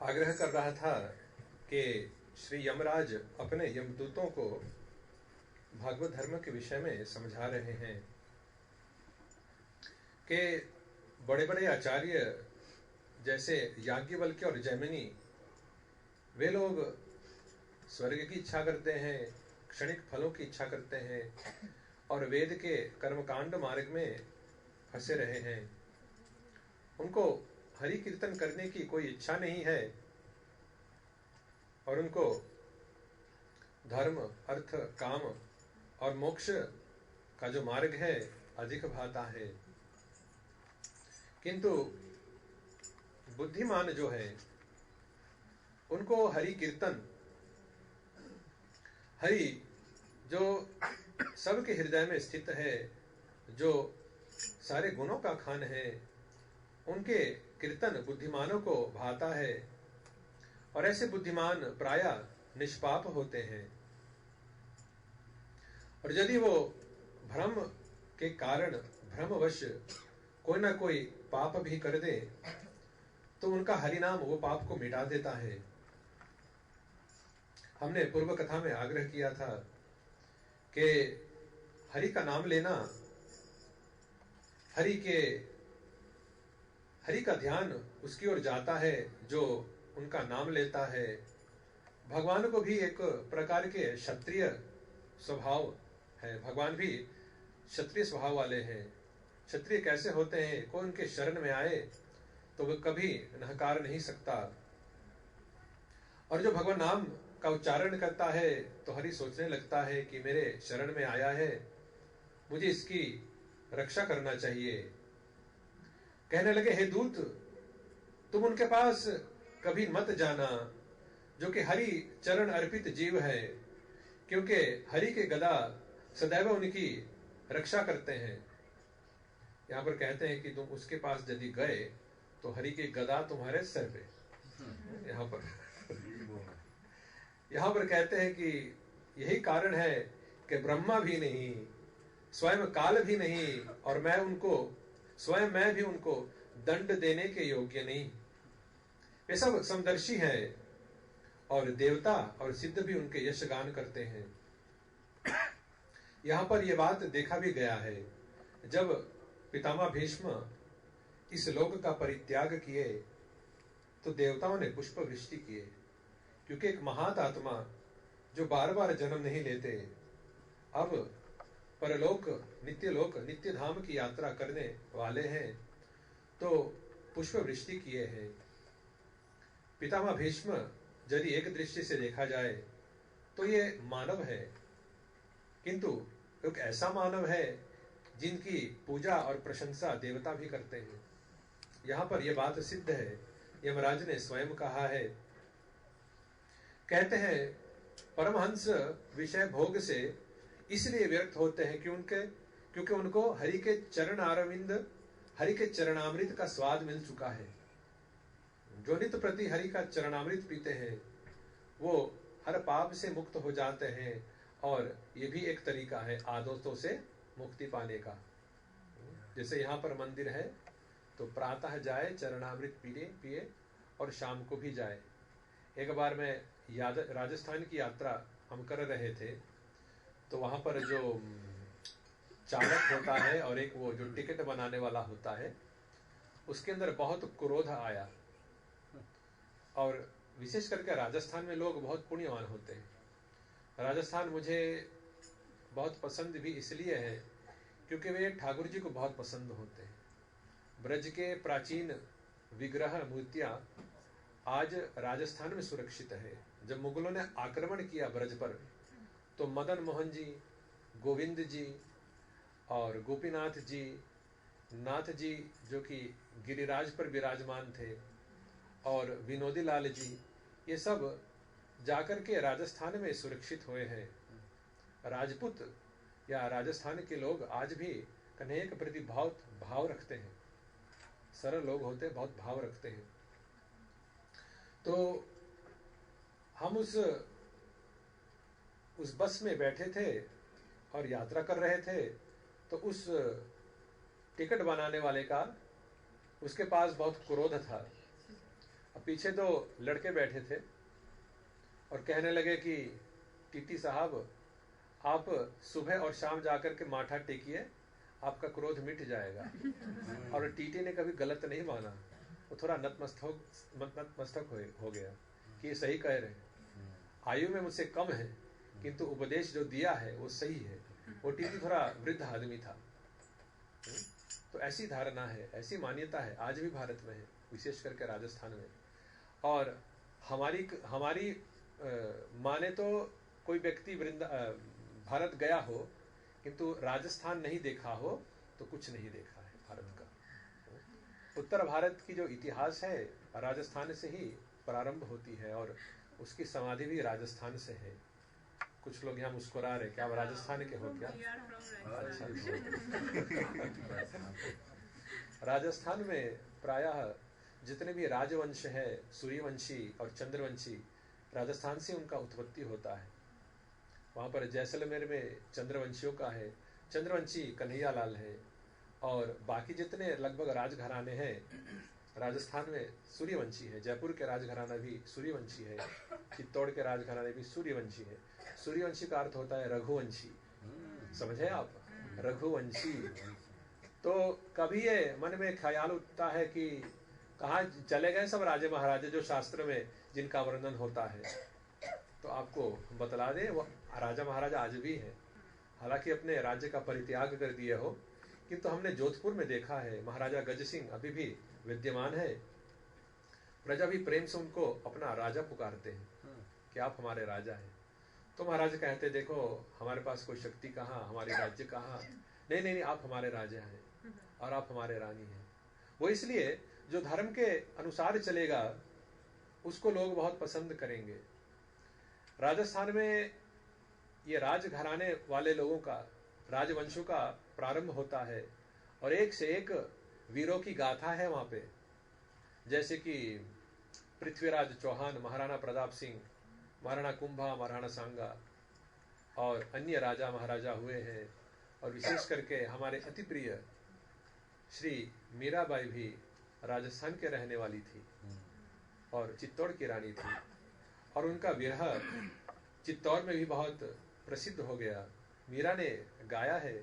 आग्रह कर रहा था कि श्री यमराज अपने यमदूतों को भागवत धर्म के विषय में समझा रहे हैं कि बड़े बड़े आचार्य जैसे याज्ञवल्क्य और जैमिनी, वे लोग स्वर्ग की इच्छा करते हैं, क्षणिक फलों की इच्छा करते हैं और वेद के कर्मकांड मार्ग में फंसे रहे हैं। उनको हरि कीर्तन करने की कोई इच्छा नहीं है और उनको धर्म, अर्थ, काम और मोक्ष का जो मार्ग है अधिक भाता है। किंतु बुद्धिमान जो है उनको हरि कीर्तन, हरि जो सबके हृदय में स्थित है, जो सारे गुणों का खान है, उनके कीर्तन बुद्धिमानों को भाता है और ऐसे बुद्धिमान प्रायः निष्पाप होते हैं। और यदि वो भ्रम के कारण भ्रमवश कोई ना कोई पाप भी कर दे तो उनका हरिनाम वो पाप को मिटा देता है। हमने पूर्व कथा में आग्रह किया था कि हरि का नाम लेना, हरि का ध्यान उसकी ओर जाता है जो उनका नाम लेता है। भगवान को भी एक प्रकार के क्षत्रिय स्वभाव है, भगवान भी क्षत्रिय स्वभाव वाले हैं। क्षत्रिय कैसे होते हैं? कोई उनके शरण में आए तो वह कभी नकार नहीं सकता, और जो भगवान नाम का उच्चारण करता है तो हरि सोचने लगता है कि मेरे शरण में आया है, मुझे इसकी रक्षा करना चाहिए। कहने लगे, हे दूत, तुम उनके पास कभी मत जाना जो कि हरि चरण अर्पित जीव है, क्योंकि हरि के गदा सदैव उनकी रक्षा करते हैं। यहां पर कहते हैं कि तुम उसके पास यदि गए तो हरि की गदा तुम्हारे सर पे। यहां पर कहते हैं कि यही कारण है कि ब्रह्मा भी नहीं, स्वयं काल भी नहीं, और मैं भी उनको दंड देने के योग्य नहीं। वे सब समदर्शी हैं और देवता और सिद्ध भी उनके यश गान करते हैं। यहां पर यह बात देखा भी गया है, जब पितामह भीष्म इस लोक का परित्याग किए तो देवताओं ने पुष्प वृष्टि किए, क्योंकि एक महात आत्मा जो बार बार जन्म नहीं लेते, अब परलोक, नित्यलोक, नित्य धाम की यात्रा करने वाले हैं, तो पुष्प वृष्टि किए हैं। पितामह भीष्म यदि एक दृष्टि से देखा जाए तो ये मानव है, किंतु एक ऐसा मानव है जिनकी पूजा और प्रशंसा देवता भी करते हैं। यहां पर यह बात सिद्ध है, यमराज ने स्वयं कहा है। कहते हैं परमहंस विषय भोग से इसलिए व्यर्थ होते हैं क्योंकि उनको हरि के चरण अरविंद, हरि के चरणामृत का स्वाद मिल चुका है। जो नित्य प्रति हरि का चरणामृत पीते हैं वो हर पाप से मुक्त हो जाते हैं, और ये भी एक तरीका है आदतों से मुक्ति पाने का। जैसे यहाँ पर मंदिर है तो प्रातः जाए, चरणामृत पिए और शाम को भी जाए। एक बार मैं राजस्थान की यात्रा हम कर रहे थे, तो वहां पर जो चालक होता है और एक वो जो टिकट बनाने वाला होता है, उसके अंदर बहुत क्रोध आया। और विशेष करके राजस्थान में लोग बहुत पुण्यवान होते हैं। राजस्थान मुझे बहुत पसंद भी इसलिए है क्योंकि वे ठाकुर जी को बहुत पसंद होते हैं। ब्रज के प्राचीन विग्रह मूर्तियां आज राजस्थान में सुरक्षित है। जब मुगलों ने आक्रमण किया ब्रज पर, तो मदन मोहन जी, गोविंद जी और गोपीनाथ जी, नाथ जी जो कि गिरिराज पर विराजमान थे, और विनोदी लाल जी, ये सब जाकर के राजस्थान में सुरक्षित हुए हैं। राजपूत या राजस्थान के लोग आज भी कन्हैया के प्रति बहुत भाव रखते हैं। सरल लोग होते हैं, बहुत भाव रखते हैं। तो हम उस बस में बैठे थे और यात्रा कर रहे थे, तो उस टिकट बनाने वाले का, उसके पास बहुत क्रोध था। अब पीछे 2 लड़के बैठे थे और कहने लगे कि टीटी साहब, आप सुबह और शाम जाकर के माथा टेकिए, आपका क्रोध मिट जाएगा। और टीटी ने कभी गलत नहीं माना, वो थोड़ा नतमस्तक हो गया कि ये सही कह रहे हैं, आयु में मुझसे कम है किंतु उपदेश जो दिया है वो सही है। वो टीटी थोड़ा वृद्ध आदमी था। तो ऐसी धारणा है, ऐसी मान्यता है आज भी भारत में है, विशेष करके राजस्थान में। और हमारी माने तो कोई व्यक्ति भारत गया हो किंतु राजस्थान नहीं देखा हो तो कुछ नहीं देखा है भारत का। उत्तर भारत की जो इतिहास है राजस्थान से ही प्रारंभ होती है और उसकी समाधि भी राजस्थान से है। कुछ लोग यहाँ मुस्कुरा रहे, क्या राजस्थान के हो क्या? अच्छा। राजस्थान में प्रायः जितने भी राजवंश है, सूर्यवंशी और चंद्रवंशी, राजस्थान से उनका उत्पत्ति होता है। वहां पर जैसलमेर में चंद्रवंशियों का है, चंद्रवंशी कन्हैया लाल है, और बाकी जितने लगभग राजघराने हैं राजस्थान में सूर्यवंशी है। जयपुर के राजघराना भी सूर्यवंशी है, चित्तौड़ के राजघराने भी सूर्यवंशी है। सूर्यवंशी का अर्थ होता है रघुवंशी, समझे आप? रघुवंशी। तो कभी ये मन में ख्याल उठता है कि कहाँ चले गए सब राजे महाराजे जो शास्त्र में जिनका वर्णन होता है? तो आपको बतला दे, वो राजा महाराजा आज भी है, हालांकि अपने राज्य का परित्याग कर दिए हो, किंतु हमने जोधपुर में देखा है महाराजा गज सिंह अभी भी विद्यमान है। प्रजा भी प्रेम से उनको अपना राजा पुकारते हैं कि आप हमारे राजा हैं। तो महाराज कहते देखो हमारे पास कोई शक्ति कहाँ, हमारे राज्य कहाँ, नहीं नहीं नहीं, आप हमारे राजा हैं और आप हमारे रानी हैं। वो इसलिए जो धर्म के अनुसार चलेगा उसको लोग बहुत पसंद करेंगे। राजस्थान में ये राजघराने वाले लोगों का, राजवंशों का प्रारंभ होता है और एक से एक वीरों की गाथा है वहां पे, जैसे कि पृथ्वीराज चौहान, महाराणा प्रताप सिंह, महाराणा कुंभा, महाराणा सांगा और अन्य राजा महाराजा हुए हैं। और विशेष करके हमारे अति प्रिय श्री मीराबाई भी राजस्थान के रहने वाली थी और चित्तौड़ की रानी थी, और उनका विरह चित्तौड़ में भी बहुत प्रसिद्ध हो गया। मीरा ने गाया है,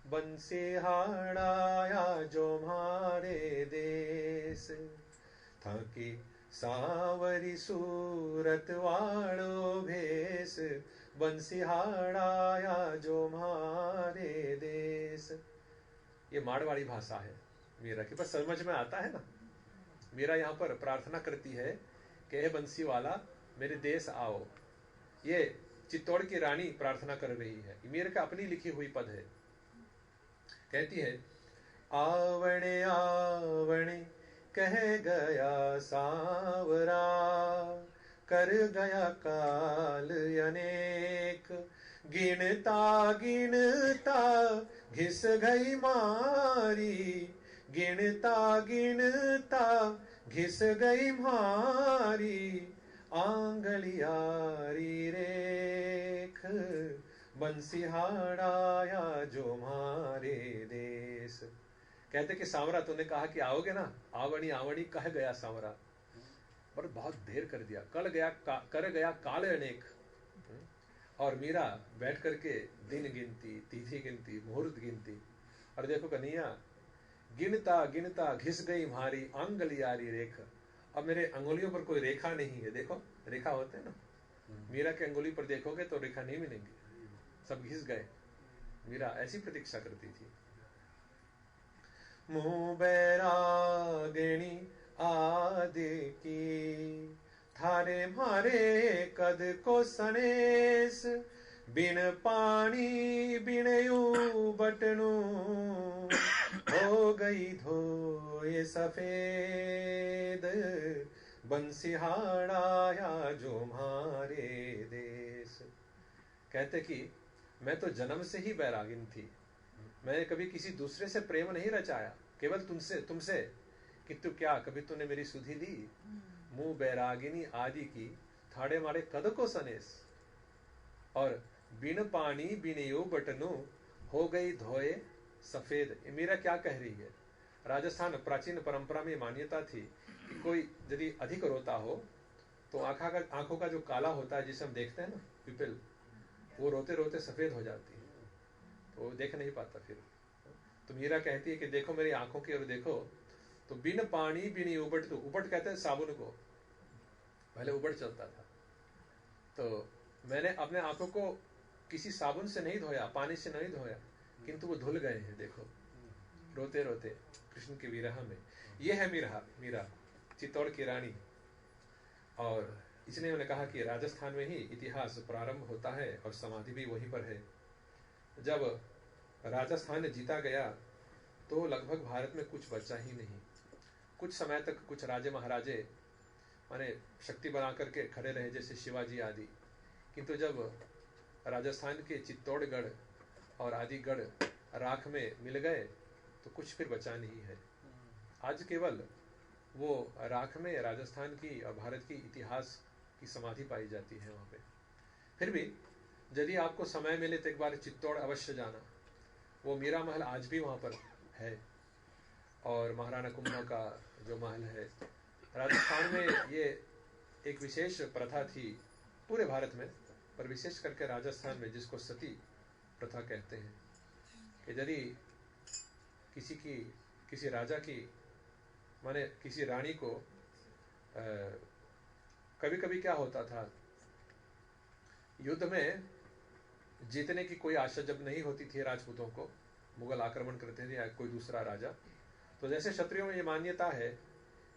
बंसीहाड़ाया जो मारे देश थाकी सावरी सूरत वालो भेस, बंसीहाड़ाया जो मारे देश। ये मारवाड़ी भाषा है मीरा की, पर समझ में आता है ना। मीरा यहाँ पर प्रार्थना करती है कि हे बंसी वाला मेरे देश आओ। ये चित्तौड़ की रानी प्रार्थना कर रही है, मीरा का अपनी लिखी हुई पद है। कहती है, आवणे आवणे कह गया सावरा, कर गया काल अनेक, गिनता गिनता घिस गई मारी, गिनता गिनता घिस गई मारी, आंगलियारी रेख, बंसीहाड़ाया जो मारे देश। कहते कि सांवरा तूने कहा कि आओगे ना, आवणी आवणी कह गया सांवरा, पर बहुत देर कर दिया, कर गया काल अनेक। और मीरा बैठ करके दिन गिनती, तिथि गिनती, मुहूर्त गिनती, और देखो कन्हैया गिनता गिनता घिस गई मारी आंगलियारी रेख। अब मेरे अंगुलियों पर कोई रेखा नहीं है, देखो रेखा होते हैं ना, मीरा के अंगुली पर देखोगे तो रेखा नहीं मिलेंगी, सब घिस गए। मीरा ऐसी प्रतीक्षा करती थी। मुंह बैरागिणी आदि की, थारे मारे कद को सनेस, बिन पानी बिन यू बटनू, हो गई धोए सफेद, बंसीहाड़ाया जो मारे देश। कहते कि मैं तो जन्म से ही बैरागिन थी, मैंने कभी किसी दूसरे से प्रेम नहीं रचाया, केवल तुमसे किंतु क्या कभी तूने मेरी सुधि ली। मुंह बैरागिनी आदि की, थाड़े मारे कद को सनेस, और बिन पानी बिन यो बटनो, हो गई धोए सफेद। मेरा क्या कह रही है, राजस्थान प्राचीन परंपरा में मान्यता थी कि कोई यदि अधिक रोता हो तो आंखों का जो काला होता है जिसे हम देखते हैं ना पिपल, वो रोते रोते सफेद हो जाती है, तो वो देख नहीं पाता फिर। तो मीरा कहती है कि देखो मेरी आंखों की ओर देखो, तो बिन पानी बिन उबट, तो उबट कहते हैं साबुन को, पहले उबट चलता था, तो मैंने अपने आंखों को किसी साबुन से नहीं धोया, पानी से नहीं धोया, किंतु वो धुल गए हैं, देखो रोते रोते कृष्ण के विरह में। ये है मीरा चित्तौड़ की रानी। और इसलिए मैंने कहा कि राजस्थान में ही इतिहास प्रारंभ होता है और समाधि भी वहीं पर है। जब राजस्थान जीता गया तो लगभग भारत में कुछ बचा ही नहीं। कुछ समय तक कुछ राजे महाराजे माने शक्ति बना करके खड़े रहे, जैसे शिवाजी आदि, किंतु जब राजस्थान के चित्तौड़गढ़ और आदिगढ़ राख में मिल गए तो कुछ फिर बचा नहीं है। आज केवल वो राख में राजस्थान की और भारत की इतिहास की समाधि पाई जाती है वहाँ पे। फिर भी यदि आपको समय मिले तो एक बार चित्तौड़ अवश्य जाना। वो मीरा महल आज भी वहाँ पर है, और महाराणा कुंभा का जो महल है। राजस्थान में ये एक विशेष प्रथा थी पूरे भारत में, पर विशेष करके राजस्थान में, जिसको सती प्रथा कहते हैं, कि यदि किसी राजा की माने किसी रानी को कभी कभी क्या होता था, युद्ध में जीतने की कोई आशा जब नहीं होती थी राजपूतों को, मुगल आक्रमण करते थे या कोई दूसरा राजा, तो जैसे क्षत्रियों में ये मान्यता है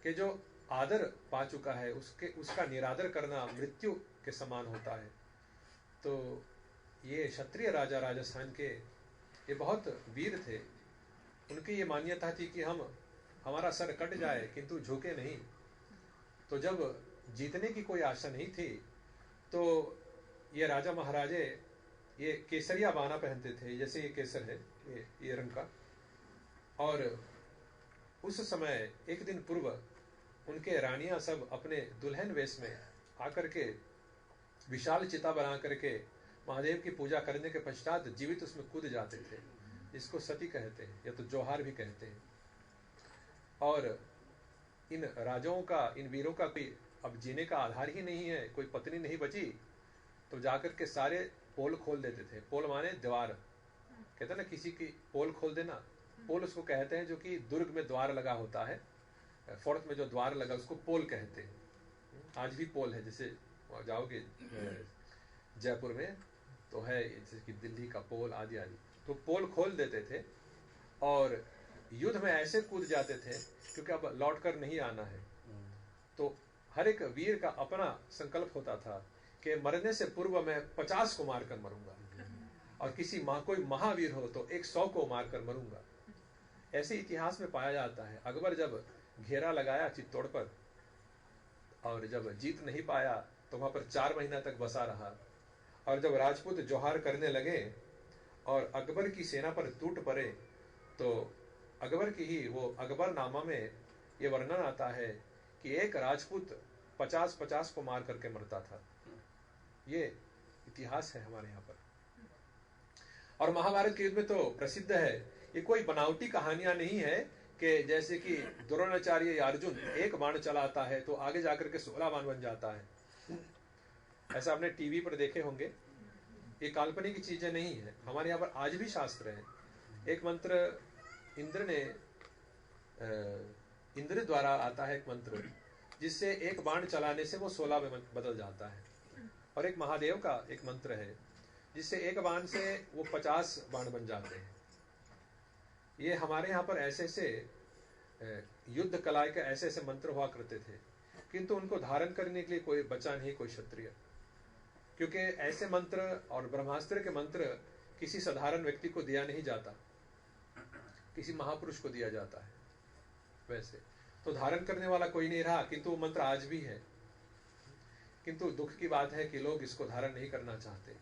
कि जो आदर पा चुका है उसका निरादर करना मृत्यु के समान होता है। तो ये क्षत्रिय राजा राजस्थान के ये बहुत वीर थे। उनकी ये मान्यता थी कि हमारा सर कट जाए किंतु झुके नहीं। तो जब जीतने की कोई आशा नहीं थी तो ये राजा महाराजे ये केसरिया बाना पहनते थे, जैसे ये केसर है ये रंग का। और उस समय एक दिन पूर्व उनके रानियां सब अपने दुल्हन वेश में आकर के विशाल चिता बना करके महादेव की पूजा करने के पश्चात जीवित उसमें कूद जाते थे, जिसको सती कहते हैं या तो जोहार भी कहते हैं। और इन राजाओं का, इन वीरों का कोई अब जीने का आधार ही नहीं है, कोई पत्नी नहीं बची, तो जाकर के सारे पोल खोल देते थे। पोल माने द्वार, कहते हैं ना किसी की पोल खोल देना, पोल उसको कहते हैं जो कि दुर्ग में द्वार लगा होता है, फोर्ट में जो द्वार लगा उसको पोल कहते हैं। आज भी पोल है, जैसे जाओगे जयपुर में तो है, जैसे कि दिल्ली का पोल आदि आदि, तो पोल खोल देते थे और युद्ध में ऐसे कूद जाते थे क्योंकि अब लौट कर नहीं आना है। तो हर एक वीर का अपना संकल्प होता था कि मरने से पूर्व मैं 50 को मारकर मरूंगा, और कोई महावीर हो तो 100 को मारकर मरूंगा। ऐसे इतिहास में पाया जाता है। अकबर जब घेरा लगाया चित्तौड़ पर और जब जीत नहीं पाया तो वहां पर 4 महीना तक बसा रहा, और जब राजपूत जोहार करने लगे और अकबर की सेना पर टूट पड़े तो अकबर की ही वो अकबरनामा में ये वर्णन आता है कि एक राजपूत 50-50 को मार करके मरता था। ये इतिहास है हमारे यहाँ पर। और महाभारत के युद्ध में तो प्रसिद्ध है, ये कोई बनावटी कहानियां नहीं है कि जैसे कि द्रोणाचार्य या अर्जुन एक बाण चलाता है तो आगे जाकर के 16 बाण बन जाता है। ऐसा आपने टीवी पर देखे होंगे। ये काल्पनिक की चीजें नहीं है, हमारे यहाँ पर आज भी शास्त्र है। एक मंत्र इंद्र द्वारा आता है, एक मंत्र जिससे एक बाण चलाने से वो 16 में बदल जाता है। और एक महादेव का एक मंत्र है जिससे एक बाण से वो 50 बाण बन जाते हैं। ये हमारे यहाँ पर ऐसे ऐसे युद्ध कला के ऐसे ऐसे मंत्र हुआ करते थे, किंतु उनको धारण करने के लिए कोई बचा नहीं, कोई क्षत्रिय, क्योंकि ऐसे मंत्र और ब्रह्मास्त्र के मंत्र किसी साधारण व्यक्ति को दिया नहीं जाता, किसी महापुरुष को दिया जाता है। वैसे तो धारण करने वाला कोई नहीं रहा, किंतु वो मंत्र आज भी है। किंतु दुख की बात है कि लोग इसको धारण नहीं करना चाहते,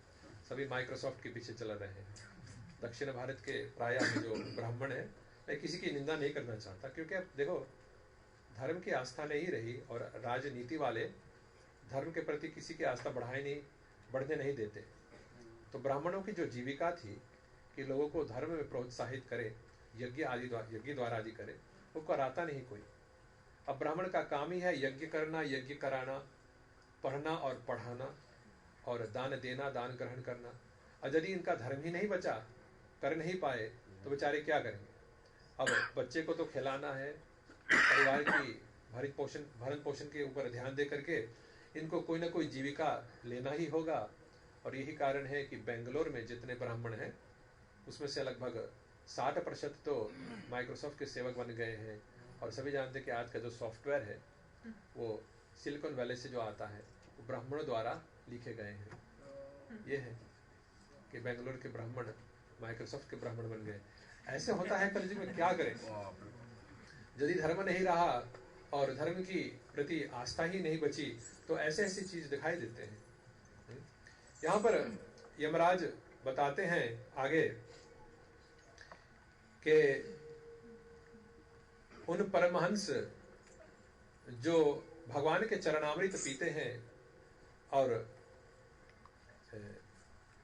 सभी माइक्रोसॉफ्ट के पीछे चल रहे हैं। दक्षिण भारत के प्रायः जो ब्राह्मण है, मैं किसी की निंदा नहीं करना चाहता, क्योंकि अब देखो धर्म की आस्था नहीं रही और राजनीति वाले धर्म के प्रति किसी की आस्था बढ़ने नहीं देते। तो ब्राह्मणों की जो जीविका थी कि लोगों को धर्म में प्रोत्साहित करे, यज्ञ द्वारा आदि करे, वो कराता नहीं कोई। अब ब्राह्मण का काम ही है यज्ञ करना, यज्ञ कराना, पढ़ना और पढ़ाना, और दान देना, दान ग्रहण करना। और यदि इनका धर्म ही नहीं बचा, कर नहीं पाए, तो बेचारे क्या करेंगे? अब बच्चे को तो खिलाना है, परिवार की भरण पोषण के ऊपर ध्यान दे करके इनको कोई ना कोई जीविका लेना ही होगा। और यही कारण है कि बेंगलोर में जितने ब्राह्मण हैं उसमें से लगभग 60% तो माइक्रोसॉफ्ट के सेवक बन गए हैं। और सभी जानते हैं कि आज का जो सॉफ्टवेयर है वो सिलिकॉन वैली से जो आता है वो ब्राह्मणों द्वारा लिखे गए हैं। ये है कि बेंगलोर के ब्राह्मण माइक्रोसॉफ्ट के ब्राह्मण बन गए। ऐसे होता है कलयुग में, क्या करें? यदि धर्म नहीं रहा और धर्म की प्रति आस्था ही नहीं बची तो ऐसे ऐसी चीज दिखाई देते हैं। यहां पर यमराज बताते हैं आगे कि उन परमहंस जो भगवान के चरणामृत पीते हैं और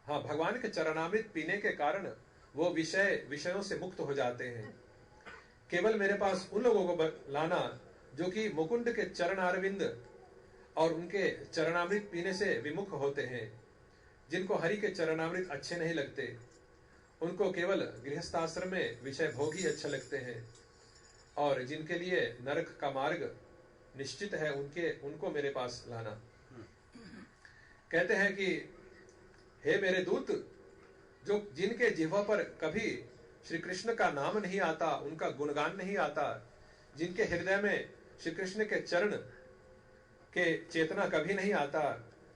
भगवान के चरणामृत पीने के कारण वो विषयों से मुक्त हो जाते हैं। केवल मेरे पास उन लोगों को लाना जो कि मुकुंद के चरण अरविंद और उनके चरणामृत पीने से विमुख होते हैं, जिनको हरि के चरणामृत अच्छे नहीं लगते, उनको केवल गृहस्थाश्रम में विषय भोग ही अच्छे लगते हैं, और जिनके लिए नरक का मार्ग निश्चित है उनको मेरे पास लाना। कहते हैं कि हे मेरे दूत, जो जिनके जिह्वा पर कभी श्री कृष्ण का नाम नहीं आता, उनका गुणगान नहीं आता, जिनके हृदय में श्री कृष्ण के चरण के चेतना कभी नहीं आता,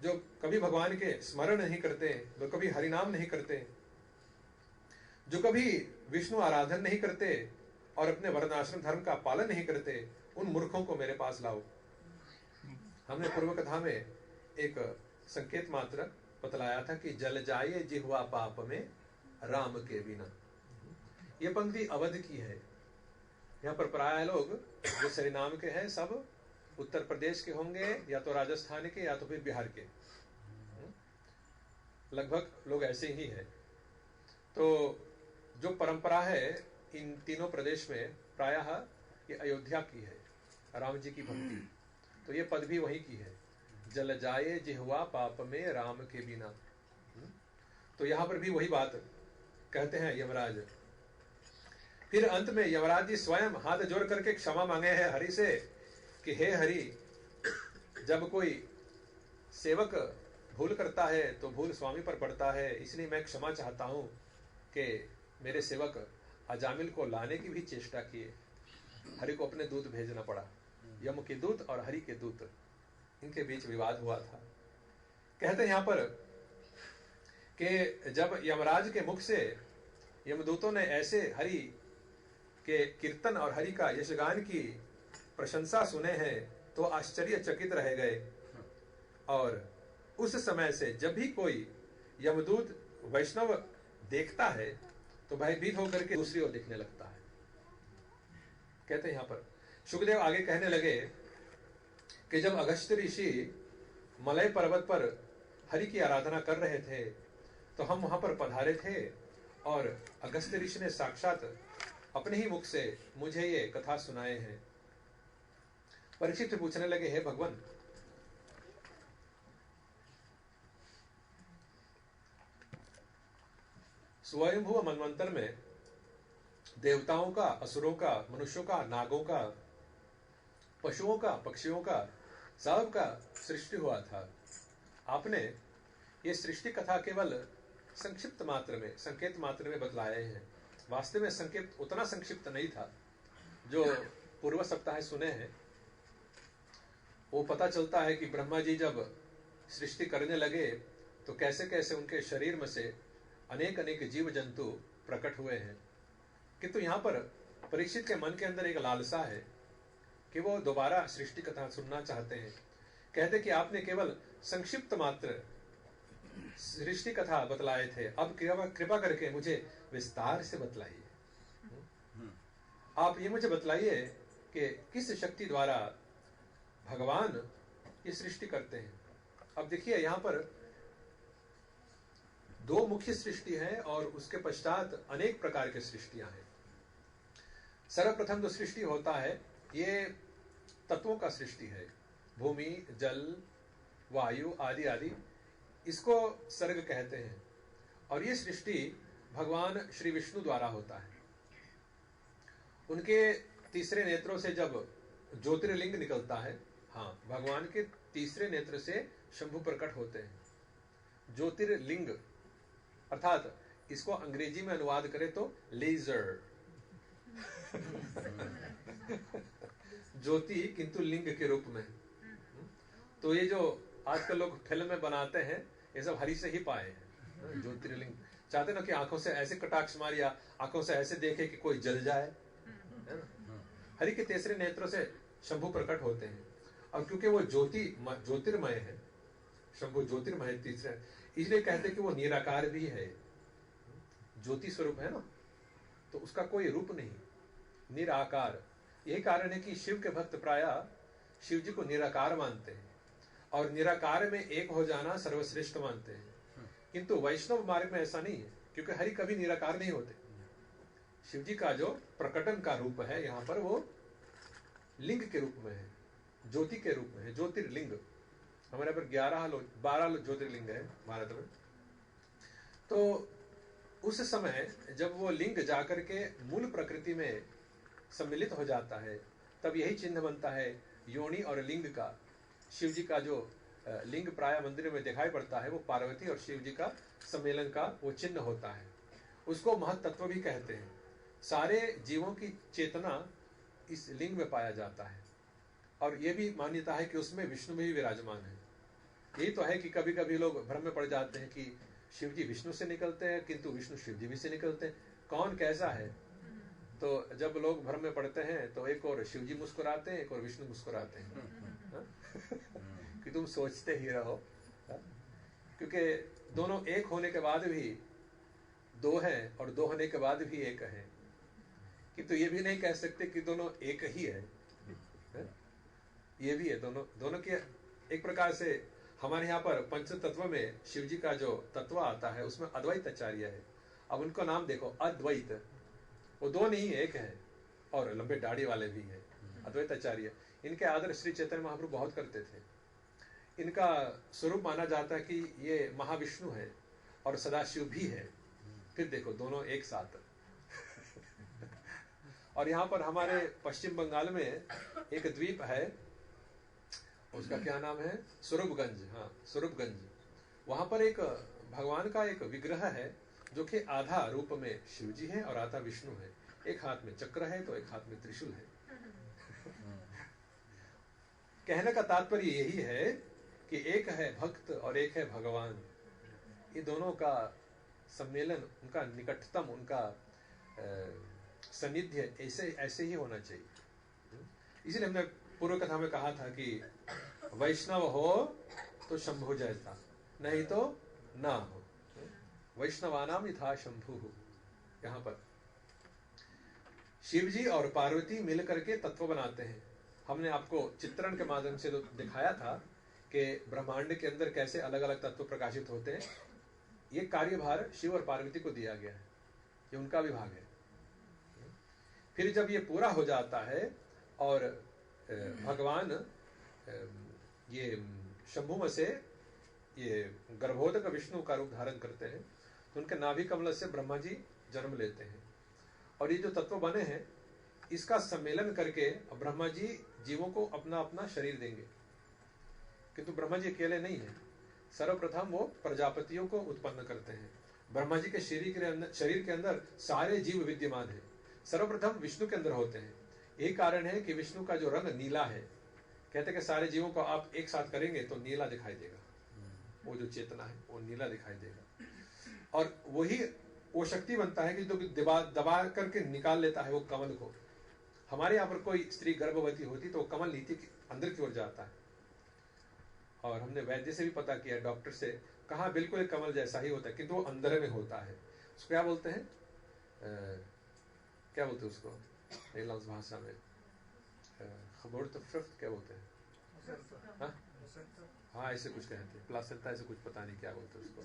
जो कभी भगवान के स्मरण नहीं करते, जो कभी हरिनाम नहीं करते, जो कभी विष्णु आराधन नहीं करते और अपने वर्णाश्रम धर्म का पालन नहीं करते, उन मूर्खों को मेरे पास लाओ। हमने पूर्व कथा में एक संकेत मात्र बतलाया था कि जल जाए जिह्वा पाप में राम के बिना। ये पंक्ति अवध की है। यहाँ पर प्राय लोग जो सरिनाम के हैं सब उत्तर प्रदेश के होंगे, या तो राजस्थान के, या तो फिर बिहार के, लगभग लोग ऐसे ही हैं। तो जो परंपरा है इन तीनों प्रदेश में प्रायः ये अयोध्या की है, राम जी की भक्ति। तो ये पद भी वही की है, जल जाए जिह्वा पाप में राम के बिना। तो यहां पर भी वही बात कहते हैं यमराज। फिर अंत में यमराज जी स्वयं हाथ जोड़ करके क्षमा मांगे हैं हरि से कि हे हरि, जब कोई सेवक भूल करता है तो भूल स्वामी पर पड़ता है, इसलिए मैं क्षमा चाहता हूं कि मेरे सेवक अजामिल को लाने की भी चेष्टा किए, हरि को अपने दूत भेजना पड़ा। यम के दूत और हरि के दूत, इनके बीच विवाद हुआ था। कहते हैं यहां पर कि जब यमराज के मुख से यमदूतों ने ऐसे हरि के कीर्तन और हरि का यशगान की प्रशंसा सुने हैं तो आश्चर्यचकित रह गए। और उस समय से जब भी कोई यमदूत वैष्णव देखता है तो भयभीत होकर के दूसरी ओर देखने लगता है। कहते हैं यहां पर सुखदेव आगे कहने लगे कि जब अगस्त्य ऋषि मलय पर्वत पर हरि की आराधना कर रहे थे तो हम वहां पर पधारे थे, और अगस्त्य ऋषि ने साक्षात अपने ही मुख से मुझे ये कथा सुनाए हैं। परीक्षित पूछने लगे, हे भगवान, स्वयंभुव मनवंतर में देवताओं का, असुरों का, मनुष्यों का, नागों का, पशुओं का, पक्षियों का, सब का सृष्टि हुआ था। आपने ये सृष्टि कथा केवल संक्षिप्त मात्र में, संकेत मात्र में बतलाए हैं। वास्तव में संकेत उतना संक्षिप्त नहीं था। जो पूर्व सप्ताह सुने हैं वो पता चलता है कि ब्रह्मा जी जब सृष्टि करने लगे तो कैसे कैसे उनके शरीर में से अनेक अनेक जीव जंतु प्रकट हुए हैं। किंतु यहाँ पर परीक्षित के मन के अंदर एक लालसा है कि वो दोबारा सृष्टि कथा सुनना चाहते हैं। कहते कि आपने केवल संक्षिप्त मात्र सृष्टि कथा बतलाए थे, अब कृपा करके मुझे विस्तार से बतलाइए। आप ये मुझे बतलाइए कि किस शक्ति द्वारा भगवान ये सृष्टि करते हैं। अब देखिए यहां पर दो मुख्य सृष्टि है और उसके पश्चात अनेक प्रकार की सृष्टियां हैं। सर्वप्रथम जो सृष्टि होता है ये तत्वों का सृष्टि है, भूमि, जल, वायु आदि आदि, इसको सर्ग कहते हैं। और ये सृष्टि भगवान श्री विष्णु द्वारा होता है। उनके तीसरे नेत्रों से जब ज्योतिर्लिंग निकलता है, हाँ, भगवान के तीसरे नेत्र से शंभु प्रकट होते हैं। ज्योतिर्लिंग अर्थात इसको अंग्रेजी में अनुवाद करें तो लेजर ज्योति किंतु लिंग के रूप में। तो ये जो आजकल लोग फिल्म में बनाते हैं ये सब हरि से ही पाए हैं। ज्योतिर्लिंग चाहते ना कि आंखों से ऐसे कटाक्ष मार या आंखों से ऐसे देखे कि कोई जल जाए, है ना। हरि के तीसरे नेत्रों से शंभु प्रकट होते हैं। और क्योंकि वो ज्योतिर्मय है, शंभु ज्योतिर्मय तीसरे, इसलिए कहते कि वो निराकार भी है, ज्योति स्वरूप है ना, तो उसका कोई रूप नहीं, निराकार। यही कारण है कि शिव के भक्त प्रायः शिव जी को निराकार मानते हैं और निराकार में एक हो जाना सर्वश्रेष्ठ मानते हैं। किंतु वैष्णव मार्ग में ऐसा नहीं है, क्योंकि हरि कभी निराकार नहीं होते। शिव जी का जो प्रकटन का रूप है यहाँ पर वो लिंग के रूप में है, ज्योति के रूप में है, ज्योतिर्लिंग। हमारे पर 12 ज्योतिर्लिंग है भारत में। तो उस समय जब वो लिंग जाकर के मूल प्रकृति में सम्मिलित हो जाता है, तब यही चिन्ह बनता है योनि और लिंग का। शिव जी का जो लिंग प्राय मंदिर में दिखाई पड़ता है वो पार्वती और शिव जी का सम्मेलन का वो चिन्ह होता है। उसको महत्तत्व भी कहते हैं। सारे जीवों की चेतना इस लिंग में पाया जाता है और ये भी मान्यता है कि उसमें विष्णु भी विराजमान है। यही तो है कि कभी कभी लोग भ्रम में पड़ जाते हैं कि शिव जी विष्णु से निकलते हैं किंतु विष्णु शिव जी भी से निकलते हैं, कौन कैसा है। तो जब लोग भ्रम में पड़ते हैं तो एक और शिव जी मुस्कुराते हैं, एक और विष्णु मुस्कुराते हैं कि तुम सोचते ही रहो, क्योंकि दोनों एक होने के बाद भी दो हैं और दो होने के बाद भी एक है, किंतु ये भी नहीं कह सकते कि दोनों एक ही है। ये भी है, दोनों की एक प्रकार से। हमारे यहाँ पर पंच तत्व में शिव जी का जो तत्व आता है उसमें अद्वैत आचार्य है। अब उनको नाम देखो, अद्वैत, वो दो नहीं एक है, और लंबे दाढ़ी वाले भी है, अद्वैत आचार्य। इनके आदर श्री चैतन्य महाप्रभु बहुत करते थे। इनका स्वरूप माना जाता है कि ये महाविष्णु है और सदाशिव भी है। फिर देखो दोनों एक साथ। और यहाँ पर हमारे पश्चिम बंगाल में एक द्वीप है, उसका क्या नाम है, स्वरूपगंज। हाँ, स्वरूपगंज। वहां पर एक भगवान का एक विग्रह है जो कि आधा रूप में शिव जी है और आधा विष्णु है। एक हाथ में चक्र है तो एक हाथ में त्रिशूल है। कहने का तात्पर्य यही है कि एक है भक्त और एक है भगवान। ये दोनों का सम्मेलन, उनका निकटतम, उनका सानिध्य ऐसे ही होना चाहिए। इसलिए हमने पूर्व कथा में कहा था कि वैष्णव हो तो शंभु जैसा, नहीं तो ना हो। वैष्णवानाम यथा शंभु। यहाँ पर शिव जी और पार्वती मिलकर के तत्व बनाते हैं। हमने आपको चित्रण के माध्यम से तो दिखाया था कि ब्रह्मांड के अंदर कैसे अलग अलग तत्व प्रकाशित होते हैं। ये कार्यभार शिव और पार्वती को दिया गया है, ये उनका विभाग है। फिर जब ये पूरा हो जाता है और भगवान ये शंभु में से ये गर्भोदक विष्णु का रूप धारण करते हैं, तो उनके नाभि कमल से ब्रह्मा जी जन्म लेते हैं। और ये जो तत्व बने हैं इसका सम्मेलन करके ब्रह्मा जी जीवों को अपना अपना शरीर देंगे। किंतु ब्रह्मा जी अकेले नहीं है, सर्वप्रथम वो प्रजापतियों को उत्पन्न करते हैं। ब्रह्मा जी के शरीर के अंदर सारे जीव विद्यमान है, सर्वप्रथम विष्णु के अंदर होते हैं। यही कारण है कि विष्णु का जो रंग नीला है, कहते हैं कि सारे जीवों को आप एक साथ करेंगे तो नीला दिखाई देगा, वो जो चेतना है वो नीला दिखाई देगा। और वही वो शक्ति बनता है कि जो दबा करके निकाल लेता है वो कमल को। हमारे यहाँ पर कोई स्त्री गर्भवती होती तो कमल नीचे अंदर की ओर जाता है, और हमने वैद्य से भी पता किया, डॉक्टर से कहा बिल्कुल कमल जैसा ही होता है, किंतु वो अंदर में होता है। उसको क्या बोलते हैं, क्या बोलते हैं उसको नीलंस भाषा में, क्या बोलते हैं, हाँ ऐसे कुछ कहते हैं, प्लासेंटा ऐसे कुछ, पता नहीं क्या बोलते हैं उसको।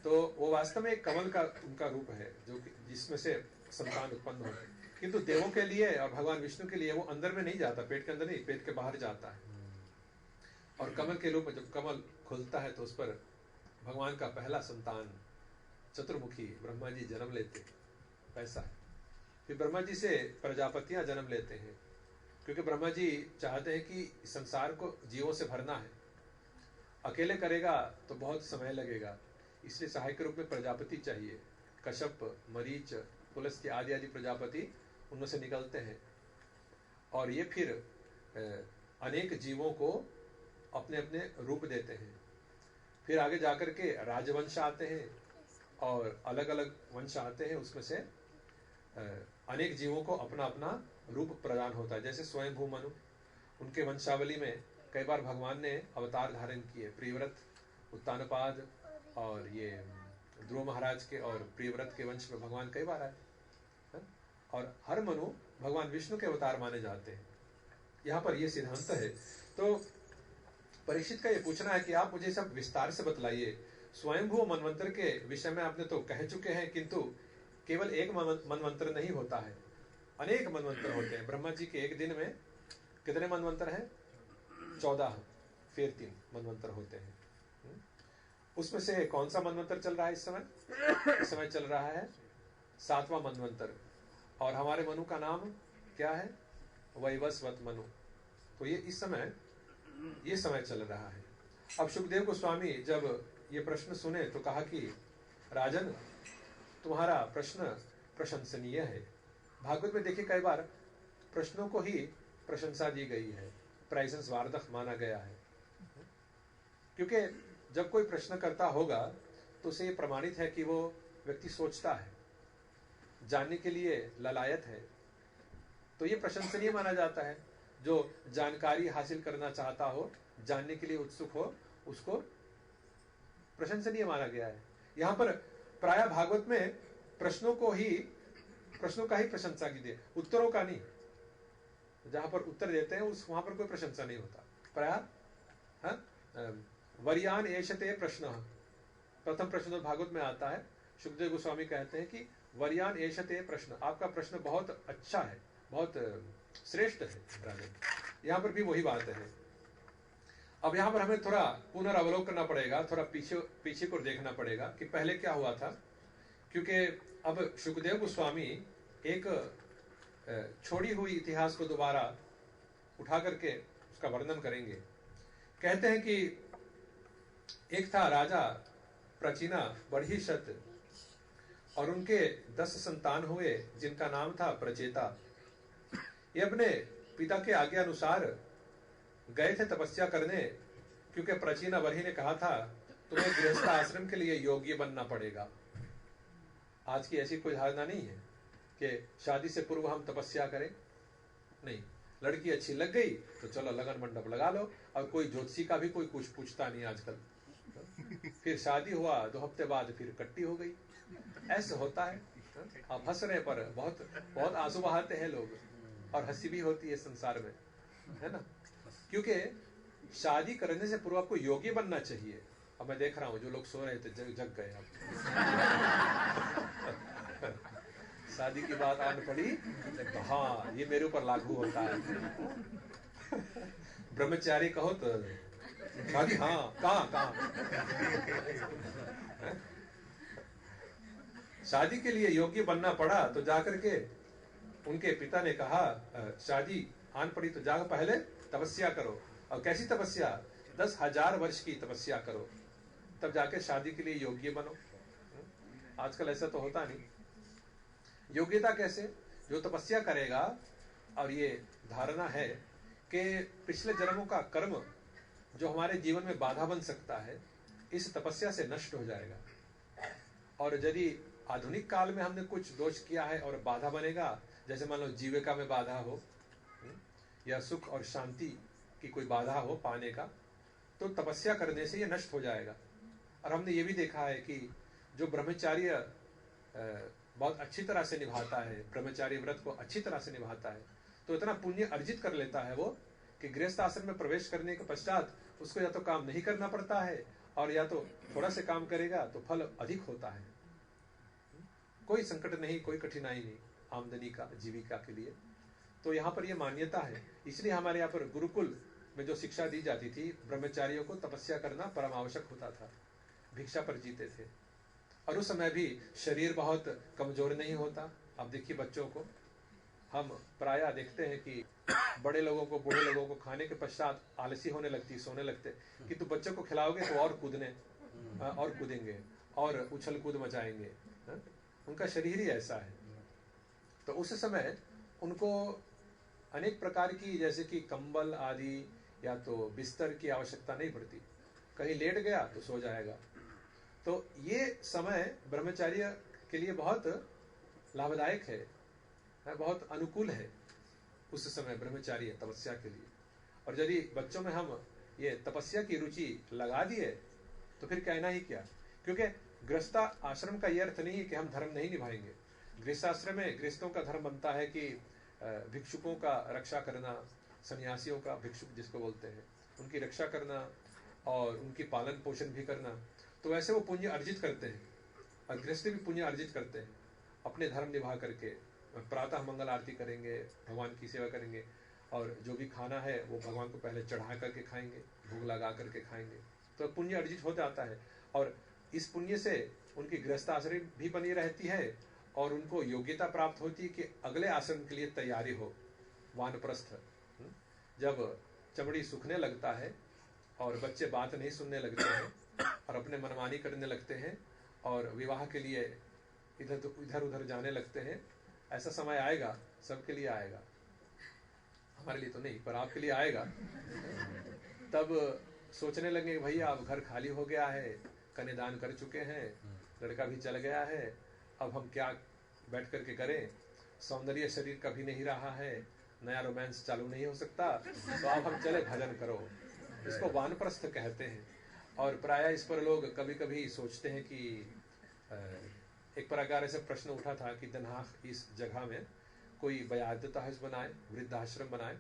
तो वो वास्तव में एक कमल का उनका रूप है जो जिसमें से संतान उत्पन्न होते हैं। किंतु देवों के लिए और भगवान विष्णु के लिए वो अंदर में नहीं जाता, पेट के अंदर नहीं, पेट के बाहर जाता है। और कमल के रूप में जब कमल खुलता है तो उस पर भगवान का पहला संतान चतुर्मुखी ब्रह्मा जी जन्म लेते, ऐसा है। फिर ब्रह्मा जी से प्रजापतियां जन्म लेते हैं, क्योंकि ब्रह्मा जी चाहते हैं कि संसार को जीवों से भरना है। अकेले करेगा तो बहुत समय लगेगा, इसलिए सहायक रूप में प्रजापति चाहिए। कश्यप, मरीच, पुलस्त्य आदि आदि प्रजापति उनमें से निकलते हैं, और ये फिर अनेक जीवों को अपने अपने रूप देते हैं। फिर आगे जाकर के राजवंश आते हैं और अलग अलग वंश आते हैं, उसमें से अनेक जीवों को अपना अपना रूप प्रदान होता है। जैसे स्वयंभू मनु, उनके वंशावली में कई बार भगवान ने अवतार धारण किए। प्रियव्रत, उत्तानपाद और ये ध्रुव महाराज के और प्रियव्रत के वंश में भगवान कई बार आए, और हर मनु भगवान विष्णु के अवतार माने जाते हैं। यहाँ पर ये सिद्धांत है। तो परीक्षित का ये पूछना है कि आप मुझे सब विस्तार से बतलाइए। स्वयंभू मनवंतर के विषय में आपने तो कह चुके हैं, किंतु केवल एक मनवंतर नहीं होता है, अनेक मनवंतर होते हैं। ब्रह्मा जी के एक दिन में कितने मनवंतर हैं? 14 फिर 3 मनवंतर होते हैं। उसमें से कौन सा मनवंतर चल रहा है इस समय? इस समय चल रहा है 7वां मनवंतर, और हमारे मनु का नाम क्या है? वैवस्वत मनु। तो ये इस समय ये समय चल रहा है। अब सुखदेव गोस्वामी जब ये प्रश्न सुने तो कहा कि राजन, तुम्हारा प्रश्न प्रशंसनीय है। भागवत में देखिए कई बार प्रश्नों को ही प्रशंसा दी गई है, प्राइजेंस वार्धक माना गया है। क्योंकि जब कोई प्रश्न करता होगा तो उसे ये प्रमाणित है कि वो व्यक्ति सोचता है, जानने के लिए ललायत है, तो ये प्रशंसनीय माना जाता है। जो जानकारी हासिल करना चाहता हो, जानने के लिए उत्सुक हो, उसको प्रशंसनीय माना गया है। यहाँ पर प्राय भागवत में प्रश्नों का ही प्रशंसा की है, उत्तरों का नहीं। जहां पर उत्तर देते हैं उस वहां पर कोई प्रशंसा नहीं होता। प्राय वर्यान एषते प्रश्न, प्रथम प्रश्न तो भागवत में आता है। सुखदेव गोस्वामी कहते हैं कि वर्यान एषते प्रश्न, आपका प्रश्न बहुत अच्छा है, बहुत श्रेष्ठ है राजन। यहाँ पर भी वही बात है। अब यहाँ पर हमें थोड़ा पुनर्वलोकन करना पड़ेगा, थोड़ा पीछे को देखना पड़ेगा कि पहले क्या हुआ था। क्योंकि अब सुखदेव गोस्वामी एक छोड़ी हुई इतिहास को दोबारा उठा करके उसका वर्णन करेंगे। कहते हैं कि एक था राजा प्राचीना बर्हिषत, और उनके 10 संतान हुए जिनका नाम था प्रचेता। ये अपने पिता के आज्ञा अनुसार गए थे तपस्या करने, क्योंकि प्राचीना बर्हि ने कहा था तुम्हें गृहस्थ आश्रम के लिए योग्य बनना पड़ेगा। आज की ऐसी कोई धारणा नहीं है कि शादी से पूर्व हम तपस्या करें, नहीं। लड़की अच्छी लग गई तो चलो लगन मंडप लगा लो, और कोई ज्योतिषी का भी कोई कुछ पूछता नहीं आजकल। फिर शादी हुआ 2 हफ्ते बाद फिर कट्टी हो गई, ऐसे होता है। आप हंस रहे पर बहुत बहुत आंसू बहाते हैं लोग, और हंसी भी होती है संसार में, है ना। क्योंकि शादी करने से पूर्व आपको योग्य बनना चाहिए। अब मैं देख रहा हूं जो लोग सो रहे थे जग गए आप। शादी की बात आन पड़ी तो हाँ, ये मेरे ऊपर लागू होता है। ब्रह्मचारी कहो तो शादी, हाँ कहाँ शादी के लिए योग्य बनना पड़ा, तो जाकर के उनके पिता ने कहा शादी आन पड़ी तो जाकर पहले तपस्या करो। और कैसी तपस्या? 10,000 वर्ष की तपस्या करो, तब जाके शादी के लिए योग्य बनो। आजकल ऐसा तो होता नहीं। योग्यता कैसे? जो तपस्या करेगा, और ये धारणा है कि पिछले जन्मों का कर्म जो हमारे जीवन में बाधा बन सकता है, इस तपस्या से नष्ट हो जाएगा। और यदि आधुनिक काल में हमने कुछ दोष किया है और बाधा बनेगा, जैसे मान लो जीविका में बाधा हो, या सुख और शांति की कोई बाधा हो पाने का, तो तपस्या करने से ये नष्ट हो जाएगा। और हमने ये भी देखा है कि जो ब्रह्मचार्य बहुत अच्छी तरह से निभाता है, ब्रह्मचार्य व्रत को अच्छी तरह से निभाता है, तो इतना पुण्य अर्जित कर लेता है वो कि गृहस्थ आश्रम में प्रवेश करने के पश्चात उसको या तो काम नहीं करना पड़ता है, और या तो थोड़ा से काम करेगा तो फल अधिक होता है। कोई संकट नहीं, कोई कठिनाई नहीं। आमदनी का, जीविका के लिए। तो यहाँ पर ये मान्यता है, इसलिए हमारे यहाँ पर गुरुकुल में जो शिक्षा दी जाती थी, ब्रह्मचारियों को तपस्या करना परम आवश्यक होता था, भिक्षा पर जीते थे। और उस समय भी शरीर बहुत कमजोर नहीं होता। अब देखिए बच्चों को, हम प्रायः देखते हैं कि बड़े लोगों को, बूढ़े लोगों को खाने के पश्चात आलसी होने लगती, सोने लगते, कि तू बच्चों को खिलाओगे तो और कूदेंगे और उछल कूद मचाएंगे। उनका शरीर ही ऐसा है। तो उस समय उनको अनेक प्रकार की, जैसे कि कंबल आदि या तो बिस्तर की आवश्यकता नहीं पड़ती, कहीं लेट गया तो सो जाएगा। तो ये समय ब्रह्मचर्य के लिए बहुत लाभदायक है, बहुत अनुकूल है उस समय ब्रह्मचार्य तपस्या के लिए। और यदि बच्चों में हम ये तपस्या की रुचि लगा दिए तो फिर कहना ही क्या, क्योंकि गृहस्थ आश्रम का यह अर्थ नहीं है कि हम धर्म नहीं निभाएंगे। गृहस्थाश्रम में गृहस्थों का धर्म बनता है कि भिक्षुकों का रक्षा करना, सन्यासियों का, भिक्षुक जिसको बोलते हैं, उनकी रक्षा करना और उनकी पालन पोषण भी करना। तो वैसे वो पुण्य अर्जित करते हैं, और गृहस्थ भी पुण्य अर्जित करते हैं अपने धर्म निभा करके। प्रातः मंगल आरती करेंगे, भगवान की सेवा करेंगे, और जो भी खाना है वो भगवान को पहले चढ़ा करके खाएंगे, भोग लगा करके खाएंगे, तो पुण्य अर्जित हो जाता है। और इस पुण्य से उनकी गृहस्थ आश्रम भी बनी रहती है, और उनको योग्यता प्राप्त होती है कि अगले आश्रम के लिए तैयारी हो, वानप्रस्थ। जब चमड़ी सूखने लगता है और बच्चे बात नहीं सुनने लगते हैं और अपने मनमानी करने लगते हैं और विवाह के लिए इधर उधर जाने लगते हैं, ऐसा समय आएगा, सबके लिए आएगा, हमारे लिए तो नहीं पर आपके लिए आएगा। तब सोचने लगे भैया अब घर खाली हो गया है, कन्यादान कर चुके हैं, लड़का भी चल गया है, अब हम क्या बैठ करके करें, सौंदर्य शरीर का भी नहीं रहा है, नया रोमांस चालू नहीं हो सकता, तो अब हम चले भजन करो। इसको वानप्रस्थ कहते हैं। और प्रायः इस पर लोग कभी कभी सोचते हैं कि एक प्रकार से प्रश्न उठा था कि दनहाक इस जगह में कोई बयादत हाउस बनाए, वृद्धाश्रम बनाए।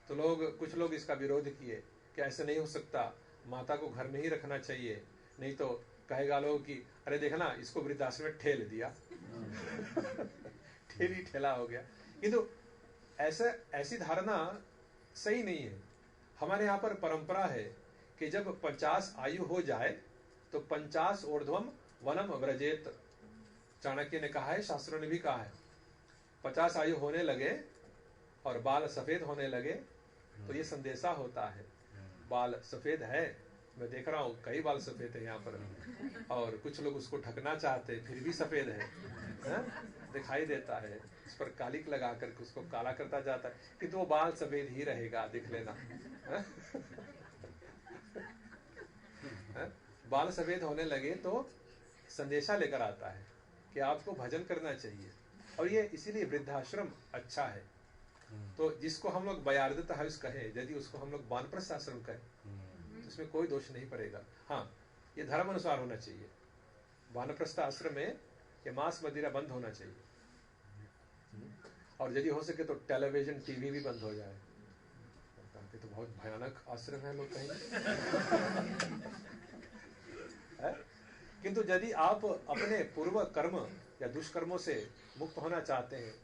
तो कुछ लोग इसका विरोध किए कि ऐसे नहीं हो सकता, माता को घर में ही रखना चाहिए, नहीं तो कहेगा लोग कि अरे देखना इसको वृद्धाश्रम में ठेल दिया। ठेली ठेला हो गया। किंतु ऐसी धारणा सही नहीं है। हमारे यहाँ पर परंपरा है कि जब 50 आयु हो जाए तो 50 ऊर्ध्वम वनम व्रजेत। चाणक्य ने कहा है, शास्त्रों ने भी कहा है, 50 आयु होने लगे और बाल सफेद होने लगे तो ये संदेशा होता है। बाल सफेद है, मैं देख रहा हूँ कई बाल सफेद है यहाँ पर, और कुछ लोग उसको ढकना चाहते फिर भी सफेद है, दिखाई देता है, इस पर कालिक लगा करके उसको काला करता जाता है कि तो वो बाल सफेद ही रहेगा, देख लेना। बाल सफेद होने लगे तो संदेशा लेकर आता है कि आपको भजन करना चाहिए। और ये इसीलिए वृद्धाश्रम अच्छा है। तो जिसको हम लोग बयारदत हाउस कहे, यदि उसको हम लोग वानप्रस्थ आश्रम कहे तो इसमें कोई दोष नहीं पड़ेगा। हाँ, ये धर्म अनुसार होना चाहिए। वानप्रस्थ आश्रम में ये मांस मदिरा बंद होना चाहिए, और यदि हो सके तो टेलीविजन टीवी भी बंद हो जाए। तो बहुत भयानक आश्रम है लोग कहेंगे। किंतु यदि आप अपने पूर्व कर्म या दुष्कर्मों से मुक्त होना चाहते हैं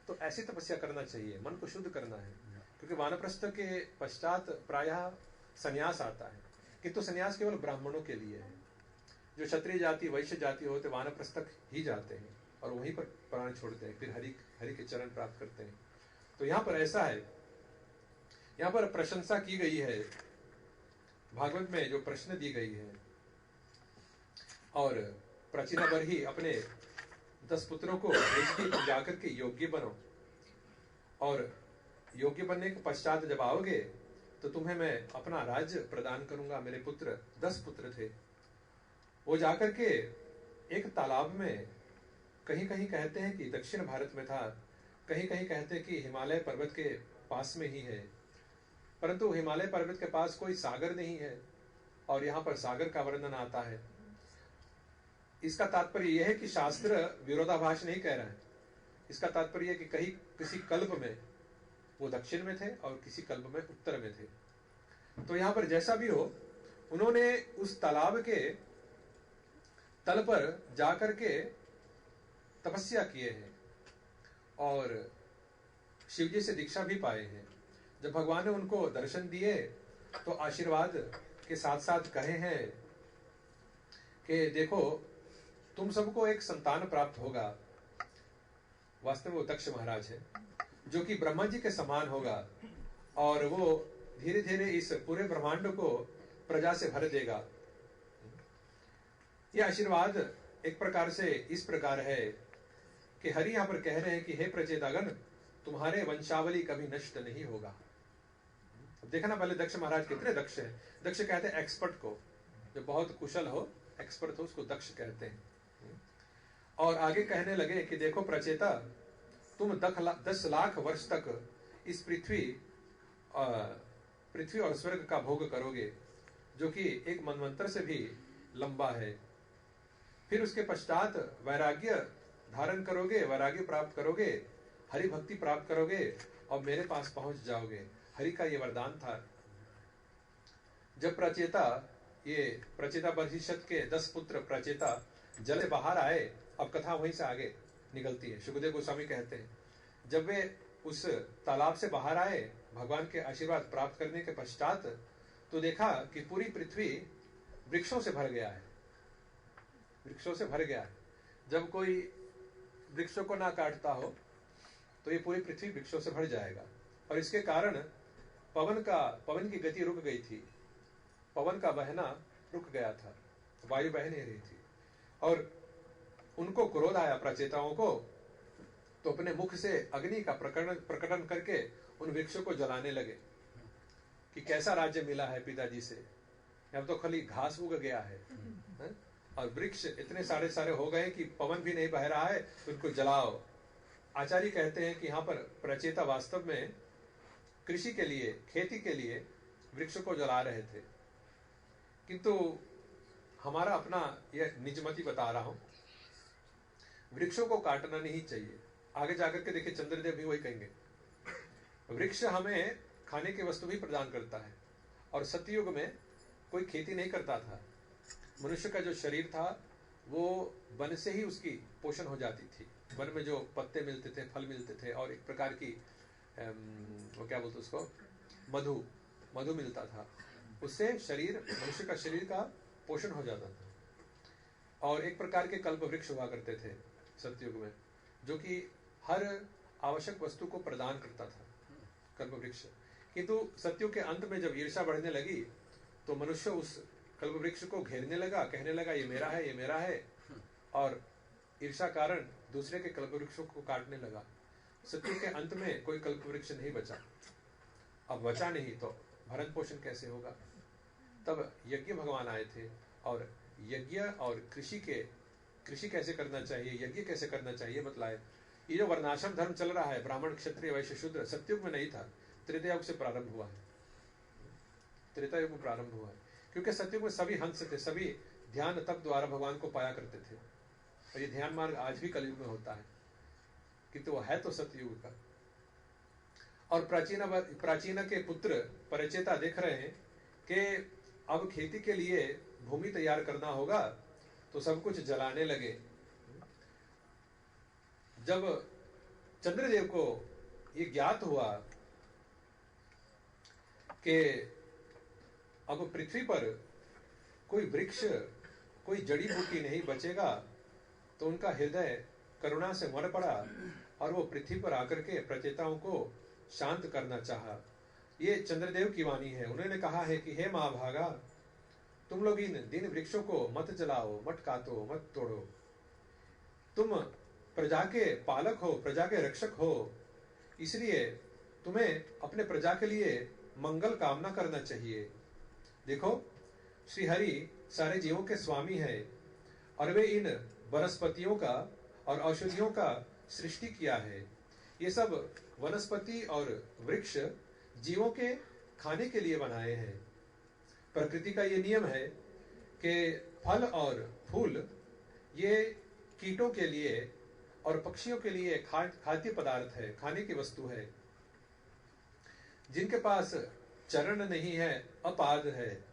तो ऐसी तपस्या करना चाहिए, मन को शुद्ध करना है। क्योंकि वानप्रस्थ के पश्चात प्रायः संन्यास आता है, किंतु संन्यास केवल ब्राह्मणों के लिए है। जो क्षत्रिय जाति, वैश्य जाति होते वानप्रस्थ तक ही जाते हैं और वहीं पर प्राण छोड़ते हैं, फिर हरि के चरण प्राप्त करते हैं। तो यहाँ पर ऐसा है, यहाँ पर प्रशंसा की गई है भागवत में, जो प्रश्न दी गई है। और प्राचीनावर ही अपने 10 पुत्रों को जाकर के योग्य बनो, और योग्य बनने के पश्चात जब आओगे तो तुम्हें मैं अपना राज्य प्रदान करूंगा। मेरे पुत्र 10 पुत्र थे, वो जाकर के एक तालाब में, कहीं कहीं कहते हैं कि दक्षिण भारत में था, कहीं कहीं कहते हैं कि हिमालय पर्वत के पास में ही है, परंतु हिमालय पर्वत के पास कोई सागर नहीं है और यहाँ पर सागर का वर्णन आता है। इसका तात्पर्य यह है कि शास्त्र विरोधाभास नहीं कह रहा है। इसका तात्पर्य है कि कहीं किसी कल्प में वो दक्षिण में थे और किसी कल्प में उत्तर में थे। तो यहाँ पर जैसा भी हो, उन्होंने उस तालाब के तल पर जाकर के तपस्या किए हैं और शिव जी से दीक्षा भी पाए हैं। जब भगवान ने उनको दर्शन दिए तो आशीर्वाद के साथ साथ कहे हैं कि देखो तुम सबको एक संतान प्राप्त होगा। वास्तव में वो दक्ष महाराज है जो कि ब्रह्मा जी के समान होगा और वो धीरे धीरे इस पूरे ब्रह्मांड को प्रजा से भर देगा। यह आशीर्वाद एक प्रकार से इस प्रकार है कि हरि यहां पर कह रहे हैं कि हे प्रचेतागण, तुम्हारे वंशावली कभी नष्ट नहीं होगा। देखना पहले दक्ष महाराज कितने दक्ष हैं। दक्ष कहते हैं एक्सपर्ट को, जो बहुत कुशल हो, एक्सपर्ट हो, उसको दक्ष कहते हैं। और आगे कहने लगे कि देखो प्रचेता, तुम 10 लाख वर्ष तक इस पृथ्वी और स्वर्ग का भोग करोगे, जो कि एक मनवंतर से भी लंबा है। फिर उसके पश्चात वैराग्य धारण करोगे, वैराग्य प्राप्त करोगे, हरि भक्ति प्राप्त करोगे और मेरे पास पहुंच जाओगे। हरि का ये वरदान था। जब प्रचेता परिषद के 10 पुत्र प्रचेता जल से बाहर आए, अब कथा वहीं से आगे निकलती है। सुखदेव गोस्वामी कहते हैं जब वे उस तालाब से बाहर आए भगवान के आशीर्वाद प्राप्त करने के पश्चात, तो देखा कि पूरी पृथ्वी वृक्षों से भर गया है। वृक्षों से भर गया है। जब कोई वृक्षों को ना काटता हो तो ये पूरी पृथ्वी वृक्षों से भर जाएगा। और इसके कारण पवन की गति रुक गई थी, पवन का बहना रुक गया था, वायु बह नहीं रही थी। और उनको क्रोध आया प्रचेताओं को, तो अपने मुख से अग्नि का प्रकटन करके उन वृक्षों को जलाने लगे कि कैसा राज्य मिला है पिताजी से, अब तो खाली घास उग गया है, और वृक्ष इतने सारे हो गए कि पवन भी नहीं बह रहा है, तो उनको जलाओ। आचार्य कहते हैं कि यहाँ पर प्रचेता वास्तव में कृषि के लिए, खेती के लिए वृक्ष को जला रहे थे। किंतु हमारा अपना यह निजमति बता रहा हूं, वृक्षों को काटना नहीं चाहिए। आगे जाकर के देखिए चंद्रदेव भी वही कहेंगे। वृक्ष हमें खाने की वस्तु भी प्रदान करता है। और सतयुग में कोई खेती नहीं करता था। मनुष्य का जो शरीर था वो वन से ही उसकी पोषण हो जाती थी। वन में जो पत्ते मिलते थे, फल मिलते थे, और एक प्रकार की वो क्या बोलते उसको, मधु मिलता था। उससे मनुष्य का शरीर का पोषण हो जाता था। और एक प्रकार के कल्प वृक्ष हुआ करते थे सतयुग में, जो कि हर आवश्यक वस्तु को प्रदान करता था, कल्प वृक्ष। किंतु सतयुग के अंत में जब ईर्ष्या बढ़ने लगी तो मनुष्य उस कल्प वृक्ष को घेरने लगा, कहने लगा ये मेरा है, ये मेरा है, और ईर्ष्या कारण दूसरे के कल्प वृक्षों को काटने लगा। सतयुग के अंत में कोई कल्प वृक्ष नहीं बचा। अब बचा नहीं तो भरण पोषण कैसे होगा। तब यज्ञ भगवान आए थे और यज्ञ और कृषि कैसे करना चाहिए, यज्ञ कैसे करना चाहिए बतलाए। ये जो वर्णाश्रम धर्म चल रहा है, ब्राह्मण क्षत्रिय वैश्य शूद्र, सतयुग में नहीं था, त्रेता युग से प्रारंभ हुआ है। त्रेता युग में प्रारंभ हुआ है क्योंकि सतयुग में सभी हंस थे, सभी ध्यान तप द्वारा भगवान को पाया करते थे। और ये ध्यान मार्ग आज भी कलयुग में होता है, किंतु वो है तो सतयुग का। और प्राचीन के पुत्र परिचेता देख रहे हैं कि अब खेती के लिए भूमि तैयार करना होगा, तो सब कुछ जलाने लगे। जब चंद्रदेव को ये ज्ञात हुआ कि अब पृथ्वी पर कोई वृक्ष, कोई जड़ी बूटी नहीं बचेगा, तो उनका हृदय करुणा से मर पड़ा और वो पृथ्वी पर आकर के प्रचेताओं को शांत करना चाहा। ये चंद्रदेव की वाणी है। उन्होंने कहा है कि हे महाभागा, तुम लोग इन दिन वृक्षों को मत जलाओ, मत काटो, मत तोड़ो। तुम प्रजा के पालक हो, प्रजा के रक्षक हो, इसलिए तुम्हें अपने प्रजा के लिए मंगल कामना करना चाहिए। देखो, श्री हरि सारे जीवों के स्वामी है और वे इन वनस्पतियों का और औषधियों का सृष्टि किया है। ये सब वनस्पति और वृक्ष जीवों के खाने के लिए बनाए हैं। प्रकृति का ये नियम है कि फल और फूल ये कीटों के लिए और पक्षियों के लिए खाद्य पदार्थ है, खाने की वस्तु है। जिनके पास चरण नहीं है, अपाद है,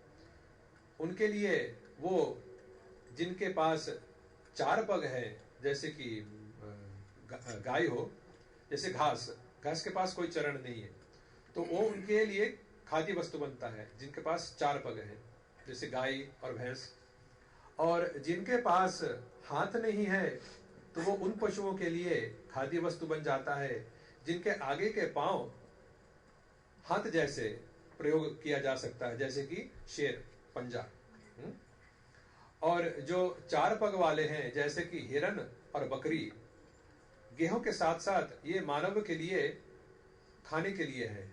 उनके लिए वो, जिनके पास 4 पग है, जैसे कि गाय हो, जैसे घास के पास कोई चरण नहीं है, तो वो उनके लिए खाद्य वस्तु बनता है। जिनके पास 4 पग हैं, जैसे गाय और भैंस, और जिनके पास हाथ नहीं है तो वो उन पशुओं के लिए खाद्य वस्तु बन जाता है जिनके आगे के पांव हाथ जैसे प्रयोग किया जा सकता है, जैसे कि शेर, पंजा। और जो 4 पग वाले हैं, जैसे कि हिरन और बकरी, गेहूं के साथ साथ ये मानव के लिए खाने के लिए है।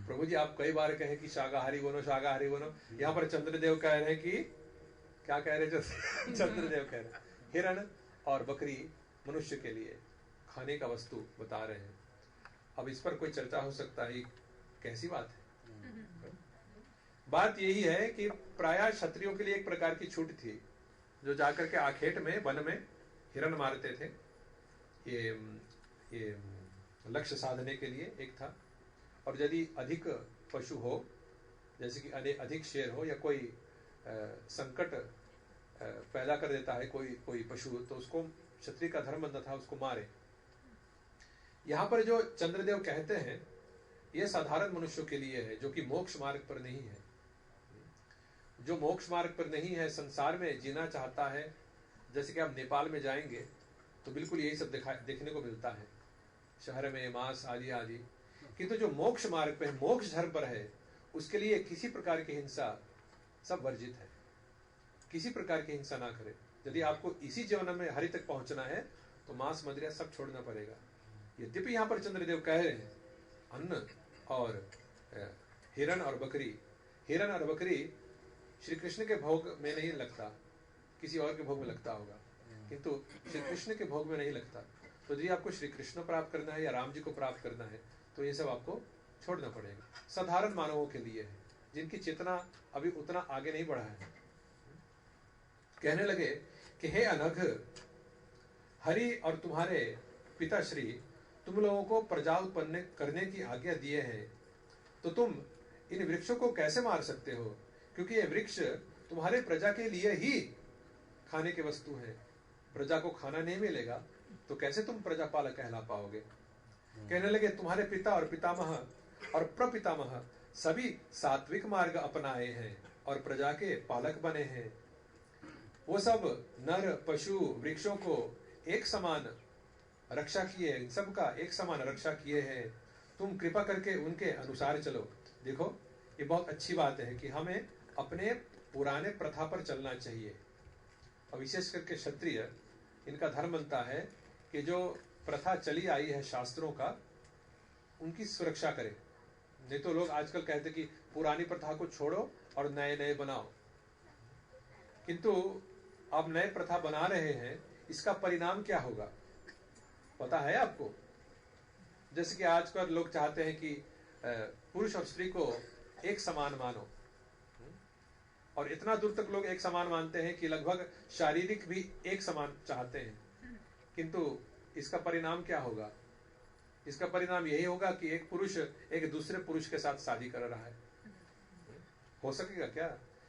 प्रभु जी आप कई बार कहें कि शाकाहारी बनो, शाकाहारी बनो। यहाँ पर चंद्रदेव कह रहे हैं कि क्या कह रहे हैं? चंद्रदेव कह रहे हैं हिरण और बकरी मनुष्य के लिए खाने का वस्तु बता रहे हैं। अब इस पर कोई चर्चा हो सकता है, कैसी बात है? बात यही है कि प्रायः क्षत्रियों के लिए एक प्रकार की छूट थी, जो जाकर के आखेट में, वन में हिरण मारते थे। ये लक्ष्य साधने के लिए एक था। और यदि अधिक पशु हो, जैसे कि अधिक शेर हो या कोई संकट पैदा कर देता है कोई पशु, तो उसको क्षत्रिय का धर्म बनता था उसको मारे। यहाँ पर जो चंद्रदेव कहते हैं यह साधारण मनुष्यों के लिए है, जो कि मोक्ष मार्ग पर नहीं है। जो मोक्ष मार्ग पर नहीं है, संसार में जीना चाहता है। जैसे कि आप नेपाल में जाएंगे तो बिल्कुल यही सब देखने को मिलता है, शहर में मांस आदि आदि। किंतु जो मोक्ष मार्ग पे है, मोक्ष धर्म पर है, उसके लिए किसी प्रकार की हिंसा सब वर्जित है। किसी प्रकार की हिंसा ना करे। यदि आपको इसी जीवन में हरि तक पहुंचना है तो मांस मदिरा सब छोड़ना पड़ेगा। यद्यपि यहाँ पर चंद्रदेव कह रहे हैं अन्न और हिरण और बकरी श्री कृष्ण के भोग में नहीं लगता, किसी और के भोग में लगता होगा, किंतु श्री कृष्ण के भोग में नहीं लगता। तो यदि आपको श्री कृष्ण प्राप्त करना है या राम जी को प्राप्त करना है तो ये सब आपको छोड़ना पड़ेगा। साधारण मानवों के लिए है, जिनकी चेतना अभी उतना आगे नहीं बढ़ा है। कहने लगे कि हे अनघ, हरि और तुम्हारे पिताश्री तुम लोगों को प्रजा उत्पन्न करने की आज्ञा दिए हैं, तो तुम इन वृक्षों को कैसे मार सकते हो? क्योंकि ये वृक्ष तुम्हारे प्रजा के लिए ही खाने की वस्तु है। प्रजा को खाना नहीं मिलेगा तो कैसे तुम प्रजापालक कहला पाओगे? कहने लगे तुम्हारे पिता और पितामह और प्रपितामह सभी सात्विक मार्ग अपनाए हैं और प्रजा के पालक बने हैं। वो सब नर पशु वृक्षों को एक समान रक्षा किए, इन सबका एक समान रक्षा किए हैं। तुम कृपा करके उनके अनुसार चलो। देखो ये बहुत अच्छी बात है कि हमें अपने पुराने प्रथा पर चलना चाहिए। और विशेष करके क्षत्रिय, इनका धर्म बनता है कि जो प्रथा चली आई है शास्त्रों का, उनकी सुरक्षा करें। नहीं तो लोग आजकल कहते कि पुरानी प्रथा को छोड़ो और नए नए बनाओ। किंतु आप नए प्रथा बना रहे हैं, इसका परिणाम क्या होगा पता है आपको? जैसे कि आजकल लोग चाहते हैं कि पुरुष और स्त्री को एक समान मानो, और इतना दूर तक लोग एक समान मानते हैं कि लगभग शारीरिक भी एक समान चाहते हैं। किंतु इसका परिणाम क्या होगा? इसका परिणाम यही होगा कि एक पुरुष एक दूसरे पुरुष के साथ शादी कर रहा है। हो सकेगा क्या?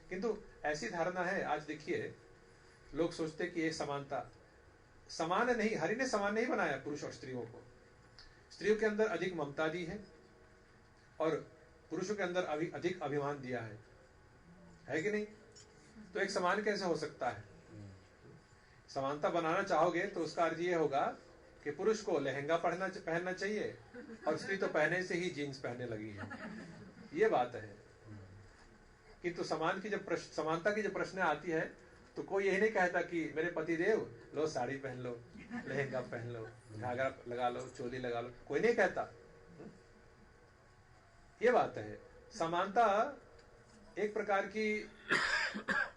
किंतु ऐसी धारणा है। आज देखिए लोग सोचते कि ये समानता, समान नहीं, हरि ने समान नहीं बनाया पुरुष और स्त्रियों को। स्त्रियों के अंदर अधिक ममता दी है और पुरुषों के अंदर अधिक अभिमान दिया है कि नहीं? तो एक समान कैसे हो सकता है? समानता बनाना चाहोगे तो उसका अर्थ ये होगा कि पुरुष को लहंगा पहनना चाहिए और स्त्री तो पहने से ही जीन्स पहनने लगी है। ये बात है। किंतु समानता की जब प्रश्न आती है तो कोई यही नहीं कहता कि मेरे पति देव लो साड़ी पहन लो, लहंगा पहन लो, घाघरा लगा लो, चोली लगा लो, कोई नहीं कहता। ये बात है। समानता एक प्रकार की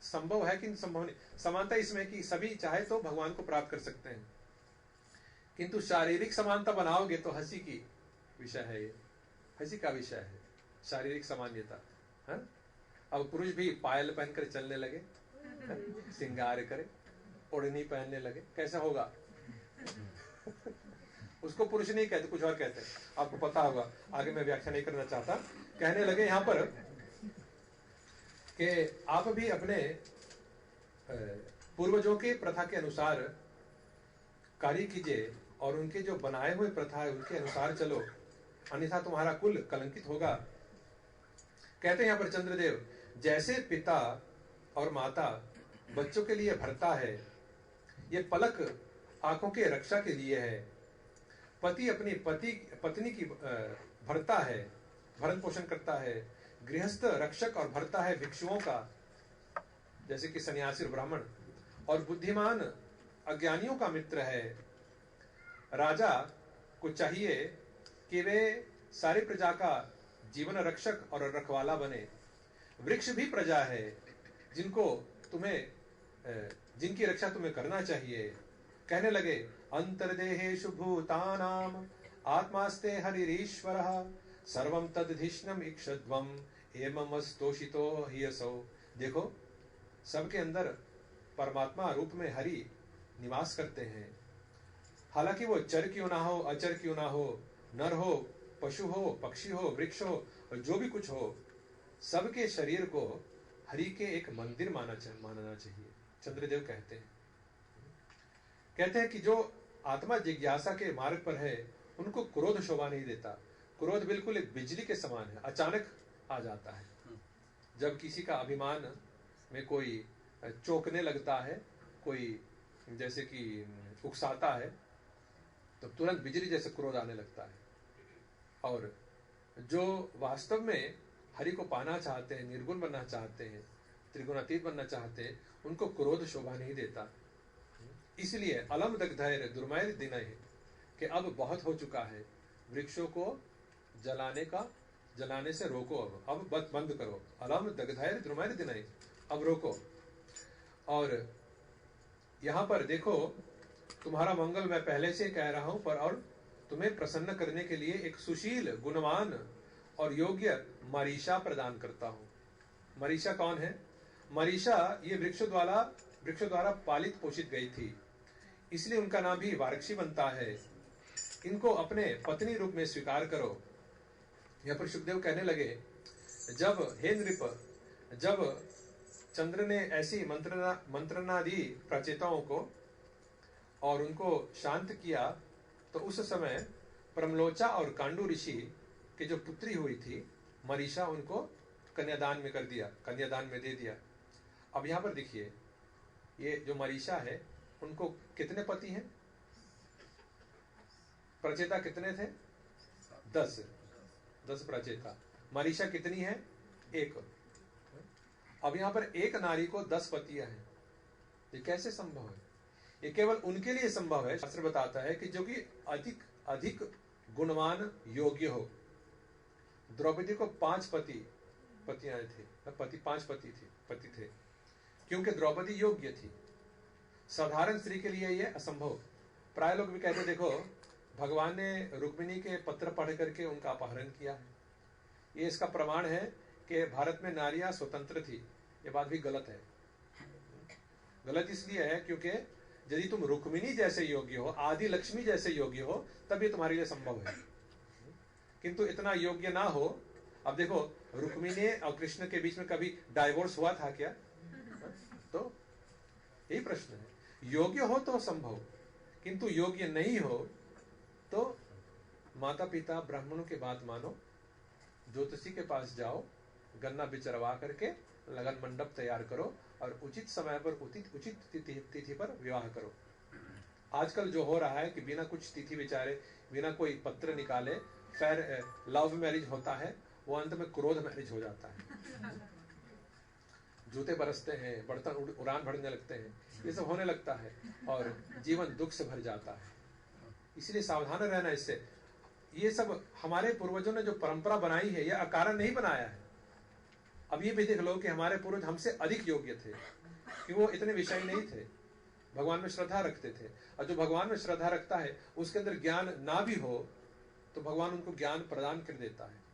संभव है कि संभव नहीं। समानता इसमें कि सभी चाहे तो भगवान को प्राप्त कर सकते हैं, किंतु शारीरिक समानता बनाओगे तो हंसी की विषय है। ये हंसी का विषय है, शारीरिक समानता। अब पुरुष भी पायल पहनकर चलने लगे, श्रृंगार करे, ओढ़नी पहनने लगे, कैसा होगा? उसको पुरुष नहीं कहते, कुछ और कहते हैं। आपको पता होगा, आगे मैं व्याख्या नहीं करना चाहता। कहने लगे यहाँ पर कि आप भी अपने पूर्वजों के प्रथा के अनुसार कार्य कीजिए और उनके जो बनाए हुए प्रथा है उनके अनुसार चलो, अन्यथा तुम्हारा कुल कलंकित होगा। कहते हैं यहाँ पर चंद्रदेव, जैसे पिता और माता बच्चों के लिए भरता है, ये पलक आंखों के रक्षा के लिए है। पति अपनी पत्नी की भरता है, भरण पोषण करता है। गृहस्थ रक्षक और भरता है भिक्षुओं का, जैसे कि सन्यासी और ब्राह्मण। और बुद्धिमान अज्ञानियों का मित्र है। राजा को चाहिए कि वे सारी प्रजा का जीवन रक्षक और रखवाला बने। वृक्ष भी प्रजा है जिनकी रक्षा तुम्हें करना चाहिए। कहने लगे, अंतर्देहेषु भूतानाम आत्मास्ते हरिरीश्वरः सर्वं तद्धिष्णम इक्षध्वम एममस्तोषितो ह्यसौ। देखो, सबके अंदर परमात्मा रूप में हरि निवास करते हैं। हालांकि वो चर क्यों ना हो, अचर क्यों ना हो, नर हो, पशु हो, पक्षी हो, वृक्ष हो, और जो भी कुछ हो, सबके शरीर को हरि के एक मंदिर मानना चाहिए। चंद्रदेव कहते हैं कि जो आत्मा जिज्ञासा के मार्ग पर है उनको क्रोध शोभा नहीं देता। क्रोध बिल्कुल एक बिजली के समान है, अचानक आ जाता है। जब किसी का अभिमान में कोई चौंकने लगता है, कोई जैसे कि उकसाता है, तो तुरंत बिजली जैसे क्रोध आने लगता है। और जो वास्तव में हरि को पाना चाहते हैं, निर्गुण बनना चाहते हैं, त्रिगुणातीत बनना चाहते हैं, उनको क्रोध शोभा नहीं देता। इसलिए अलम दग्धैर्य दुर्मैर दिनय, कि अब बहुत हो चुका है, वृक्षों को जलाने से रोको, अब बंद करो। अलम दग्धैर्य दुर्मैर दिनय, अब रोको। और यहां पर देखो, तुम्हारा मंगल मैं पहले से कह रहा हूं, पर और तुम्हें प्रसन्न करने के लिए एक सुशील, गुणवान और योग्य मरीषा प्रदान करता हूं। मरीषा कौन है? मरीषा ये वृक्षों द्वारा पालित पोषित गई थी, इसलिए उनका नाम भी वारक्षी बनता है। इनको अपने पत्नी रूप में स्वीकार करो। यहाँ पर सुखदेव कहने लगे, हे नृप, जब चंद्र ने ऐसी मंत्रणा दी प्रचेताओं को और उनको शांत किया, तो उस समय प्रमलोचा और कांडू ऋषि की जो पुत्री हुई थी मरीषा, उनको कन्यादान में दे दिया। अब यहाँ पर देखिए, ये जो मरीषा है उनको कितने पति हैं? प्रचेता कितने थे? 10 प्रचेता। मरीषा कितनी है? 1। अब यहाँ पर एक नारी को 10 पतियां हैं। ये कैसे संभव है? ये केवल उनके लिए संभव है, शास्त्र बताता है, कि जो कि अधिक गुणवान योग्य हो। द्रौपदी को 5 पतियां थे, 5 पति थे, क्योंकि द्रौपदी योग्य थी। साधारण स्त्री के लिए यह असंभव। प्राय लोग भी कहते, देखो, भगवान ने रुक्मिणी के पत्र पढ़ करके उनका अपहरण किया है। ये इसका प्रमाण है कि भारत में नारियां स्वतंत्र थी। ये बात भी गलत है। गलत इसलिए है क्योंकि यदि तुम रुक्मिणी जैसे योग्य हो, आदि लक्ष्मी जैसे योग्य हो, तब ये तुम्हारे लिए संभव है। किंतु इतना योग्य ना हो। अब देखो, रुक्मिणी और कृष्ण के बीच में कभी डाइवोर्स हुआ था क्या? तो यही प्रश्न है। योग्य हो तो संभव, किंतु योग्य नहीं हो तो माता पिता ब्राह्मणों की बात मानो, ज्योतिषी के पास जाओ, गन्ना बिचरवा करके लगन मंडप तैयार करो और उचित समय पर उचित तिथि पर विवाह करो। आजकल जो हो रहा है कि बिना कुछ तिथि विचारे, बिना कोई पत्र निकाले फिर लव मैरिज होता है, वो अंत में क्रोध मैरिज हो जाता है। जूते बरसते हैं, बर्तन उड़ान भरने लगते हैं, ये सब होने लगता है और जीवन दुख से भर जाता है। इसलिए सावधान रहना इससे। ये सब हमारे पूर्वजों ने जो परंपरा बनाई है, यह अकारण नहीं बनाया है। अब ये भी देख लो कि हमारे पूर्वज हमसे अधिक योग्य थे, कि वो इतने विषय नहीं थे, भगवान में श्रद्धा रखते थे। और जो भगवान में श्रद्धा रखता है उसके अंदर ज्ञान ना भी हो तो भगवान उनको ज्ञान प्रदान कर देता है।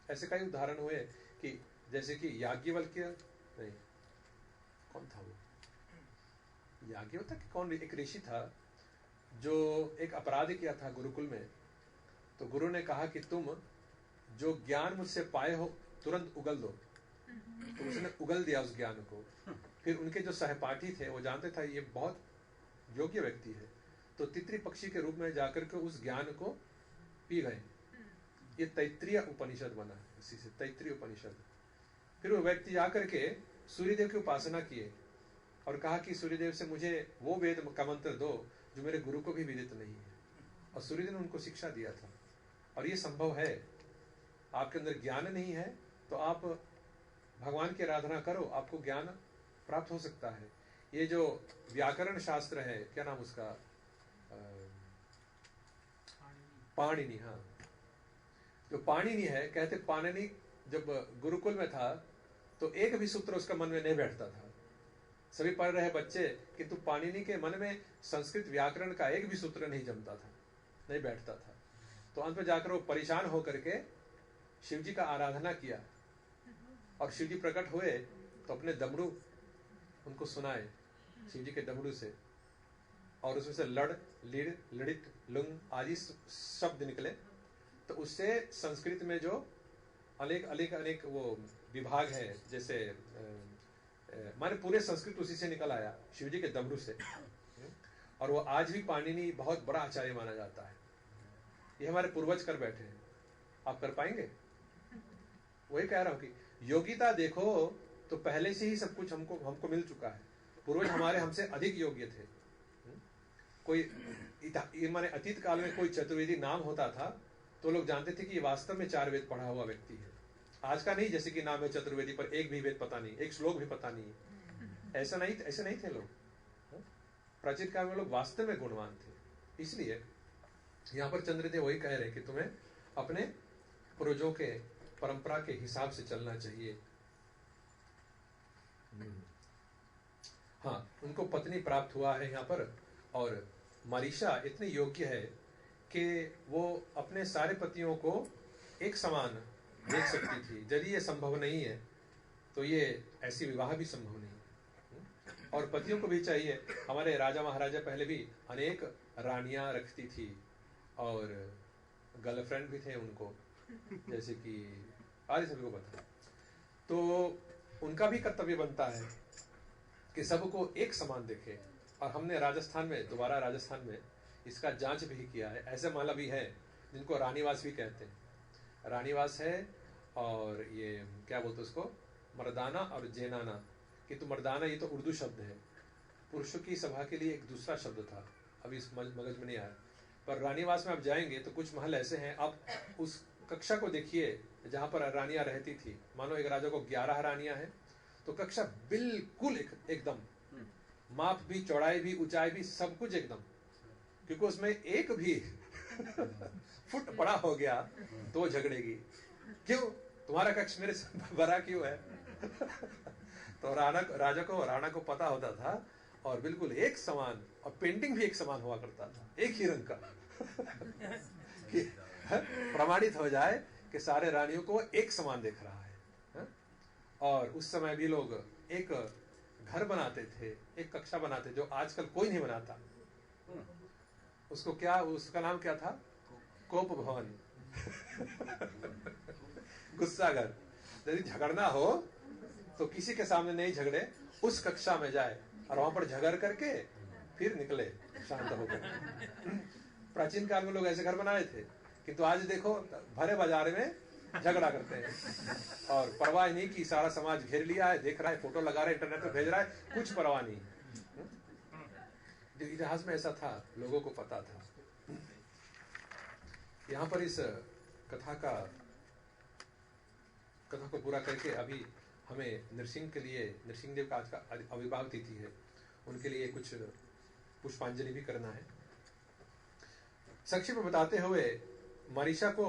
ऐसे कई उदाहरण हुए कि जैसे कि याज्ञवल्क्य, नहीं, कौन था वो? याज्ञवल्क्य कि कौन, एक ऋषि था जो एक अपराध किया था गुरुकुल में। तो गुरु ने कहा कि तुम जो ज्ञान मुझसे पाए हो तुरंत उगल दो। तो उसने उगल दिया उस ज्ञान को। फिर उनके जो सहपाठी थे वो जानते थे ये बहुत योग्य व्यक्ति है, तो तितरी पक्षी के रूप में जाकर के उस ज्ञान को पी गए। ये तैत्तिरीय उपनिषद बना है, इसी से तैत्तिरीय उपनिषद। फिर वो व्यक्ति जाकर के सूर्यदेव की उपासना किए और कहा कि सूर्यदेव से मुझे वो वेद का मंत्र दो जो मेरे गुरु को भी विदित नहीं है, और सूर्यदेव ने उनको शिक्षा दिया था। और ये संभव है, आपके अंदर ज्ञान नहीं है तो आप भगवान की आराधना करो, आपको ज्ञान प्राप्त हो सकता है। ये जो व्याकरण शास्त्र है, क्या नाम उसका, पाणिनि, हाँ, जो पाणिनि है, कहते पाणिनि जब गुरुकुल में था तो एक भी सूत्र उसका मन में नहीं बैठता था। सभी पढ़ रहे बच्चे, किंतु पाणिनि के मन में संस्कृत व्याकरण का एक भी सूत्र नहीं जमता था, नहीं बैठता था। तो अंत में जाकर वो परेशान होकर के शिव जी का आराधना किया, और शिव जी प्रकट हुए तो अपने दमड़ू उनको सुनाए, शिव जी के दमड़ू से, और उसमें से लड़, लीड़, लड़ित, लुंग आदि शब्द निकले। तो उससे संस्कृत में जो अनेक वो विभाग है, जैसे माने पूरे संस्कृत उसी से निकल आया, शिव जी के दमड़ू से। और वो आज भी पाणिनि बहुत बड़ा आचार्य माना जाता है। ये हमारे पूर्वज कर बैठे हैं, आप कर पाएंगे? वही कह रहा हूं कि योग्यता देखो तो पहले से ही सब कुछ हमको मिल चुका है। पूर्वज हमारे हमसे अधिक योग्य थे। कोई माने अतीत काल में कोई चतुर्वेदी नाम होता था तो लोग जानते थे कि ये वास्तव में 4 वेद पढ़ा हुआ व्यक्ति है। आज का नहीं, जैसे कि नाम है चतुर्वेदी पर एक भी वेद पता नहीं, एक श्लोक भी पता नहीं है। ऐसे नहीं थे लोग। प्राचीन काल में लोग वास्तव में गुणवान थे। इसलिए यहाँ पर चंद्रदेव वही कह रहे हैं कि तुम्हें अपने पूर्वजों के परंपरा के हिसाब से चलना चाहिए। हाँ, उनको पत्नी प्राप्त हुआ है यहाँ पर, और मरीषा इतनी योग्य है कि वो अपने सारे पतियों को एक समान देख सकती थी। यदि ये संभव नहीं है तो ये ऐसी विवाह भी संभव नहीं है। और पतियों को भी चाहिए। हमारे राजा महाराजा पहले भी अनेक रानियां रखती थी और गर्लफ्रेंड भी थे उनको, जैसे कि आदि सभी को पता है। तो उनका भी कर्तव्य बनता है कि सबको एक समान देखे। और हमने राजस्थान में इसका जांच भी किया है। ऐसे माला भी है जिनको रानीवास भी कहते हैं। रानीवास है, और ये क्या बोलते उसको, मर्दाना और जेनाना। किंतु मर्दाना ये तो उर्दू शब्द है, पुरुषों की सभा के लिए एक दूसरा शब्द था, अभी इस मगज में नहीं आया। पर रानीवास में आप जाएंगे तो कुछ महल ऐसे हैं, आप उस कक्षा को देखिए जहां पर रानियां रहती थी। मानो एक राजा को 11 रानियां हैं, तो कक्षा बिल्कुल एकदम माप भी, चौड़ाई भी, ऊंचाई भी, सब कुछ एकदम। क्योंकि उसमें एक भी फुट बड़ा हो गया तो झगड़ेगी, क्यों तुम्हारा कक्ष मेरे से बड़ा क्यों है? तो राणा को पता होता था, और बिल्कुल एक समान, और पेंटिंग भी एक समान हुआ करता था, एक ही रंग का। कि प्रमाणित हो जाए कि सारे रानियों को एक समान देख रहा है। और उस समय भी लोग एक घर बनाते थे, एक कक्षा बनाते, जो आजकल कोई नहीं बनाता। उसका नाम क्या था? कोप भवन। गुस्सा घर। यदि झगड़ना हो तो किसी के सामने नहीं झगड़े, उस कक्षा में जाए और वहां पर झगड़ करके फिर निकले शांत होकर। प्राचीन काल में लोग ऐसे घर बनाए थे, किंतु आज देखो भरे बाजार में झगड़ा करते हैं, और परवाह नहीं कि सारा समाज घेर लिया है, देख रहा है, फोटो लगा रहा है, इंटरनेट पे भेज रहा है, कुछ परवाह नहीं। इतिहास में ऐसा था, लोगों को पता था। यहाँ पर इस कथा को पूरा करके अभी हमें नृसिंह देव का आज का आविर्भाव तिथि है, उनके लिए कुछ पुष्पांजलि भी करना है। संक्षिप्त में बताते हुए, मरीषा को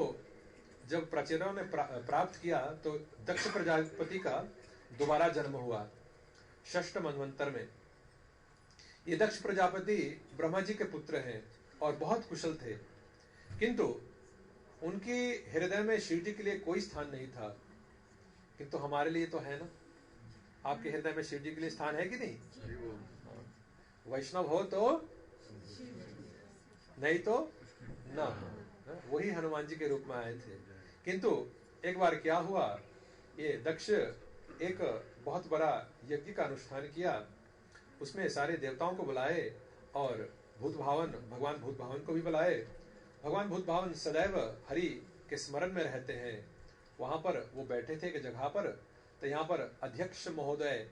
जब प्राचीनों ने प्राप्त किया तो दक्ष प्रजापति का दोबारा जन्म हुआ 6ठ मनवंतर में। ये दक्ष प्रजापति ब्रह्मा जी के पुत्र हैं और बहुत कुशल थे, किंतु उनके हृदय में शिव जी के लिए कोई स्थान नहीं था। किंतु हमारे लिए तो है ना, आपके हृदय में शिव जी के लिए स्थान है कि नहीं? वैष्णव हो तो, नहीं तो ना। वही हनुमान जी के रूप में आए थे। किंतु एक बार क्या हुआ, ये दक्ष एक बहुत बड़ा यज्ञ का अनुष्ठान किया, उसमें सारे देवताओं को बुलाए और भूत भावन, भगवान भूत भावन को भी बुलाए। भगवान भूत भावन सदैव हरि के स्मरण में रहते हैं। वहां पर वो बैठे थे एक जगह पर, तो यहाँ पर अध्यक्ष महोदय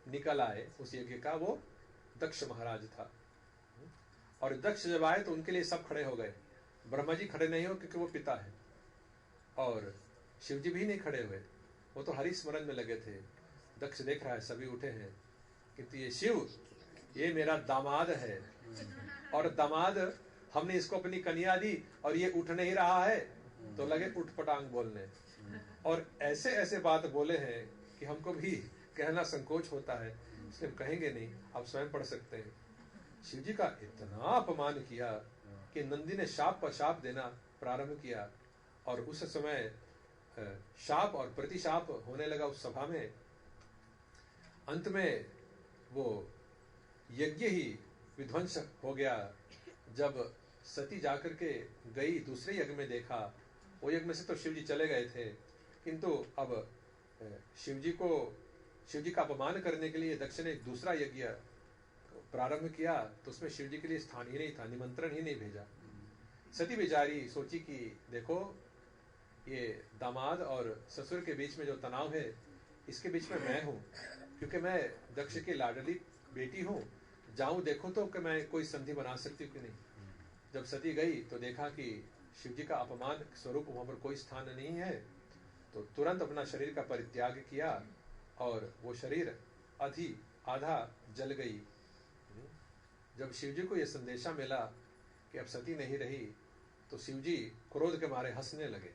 निकल आए उस यज्ञ का, वो दक्ष महाराज था। और दक्ष जब आए तो उनके लिए सब खड़े हो गए। ब्रह्मा जी खड़े नहीं हो क्योंकि वो पिता है, और शिव जी भी नहीं खड़े हुए, वो तो हरि स्मरण में लगे थे। दक्ष देख रहा है सभी उठे हैं, किंतु ये शिव, ये मेरा दामाद है, और दामाद हमने इसको अपनी कन्या दी और ये उठ नहीं रहा है, तो लगे उठ पटांग बोलने। और ऐसे ऐसे बात बोले हैं कि हमको भी कहना संकोच होता है, इसलिए हम कहेंगे नहीं, आप स्वयं पढ़ सकते हैं। शिव जी का इतना अपमान किया कि नंदी ने शाप पर शाप देना प्रारंभ किया, और उस समय शाप और प्रतिशाप होने लगा उस सभा में। अंत में वो यज्ञ ही विध्वंस हो गया। जब सती जाकर के गई दूसरे यज्ञ में देखा, वो यज्ञ में से तो शिव जी चले गए थे, किंतु अब शिव जी का अपमान करने के लिए दक्ष ने दूसरा यज्ञ प्रारंभ किया, तो उसमें शिव जी के लिए स्थान ही नहीं था, निमंत्रण ही नहीं भेजा। सती बेचारी सोची कि देखो, ये दामाद और ससुर के बीच में जो तनाव है, इसके बीच में मैं हूँ, क्योंकि मैं दक्ष की लाडली बेटी हूँ, जाऊं देखो तो कि मैं कोई संधि बना सकती हूँ कि नहीं। जब सती गई तो देखा कि शिव जी का अपमान स्वरूप वहां पर कोई स्थान नहीं है, तो तुरंत अपना शरीर का परित्याग किया, और वो शरीर आधा जल गई। जब शिव जी को यह संदेशा मिला कि अब सती नहीं रही, तो शिव जी क्रोध के मारे हंसने लगे।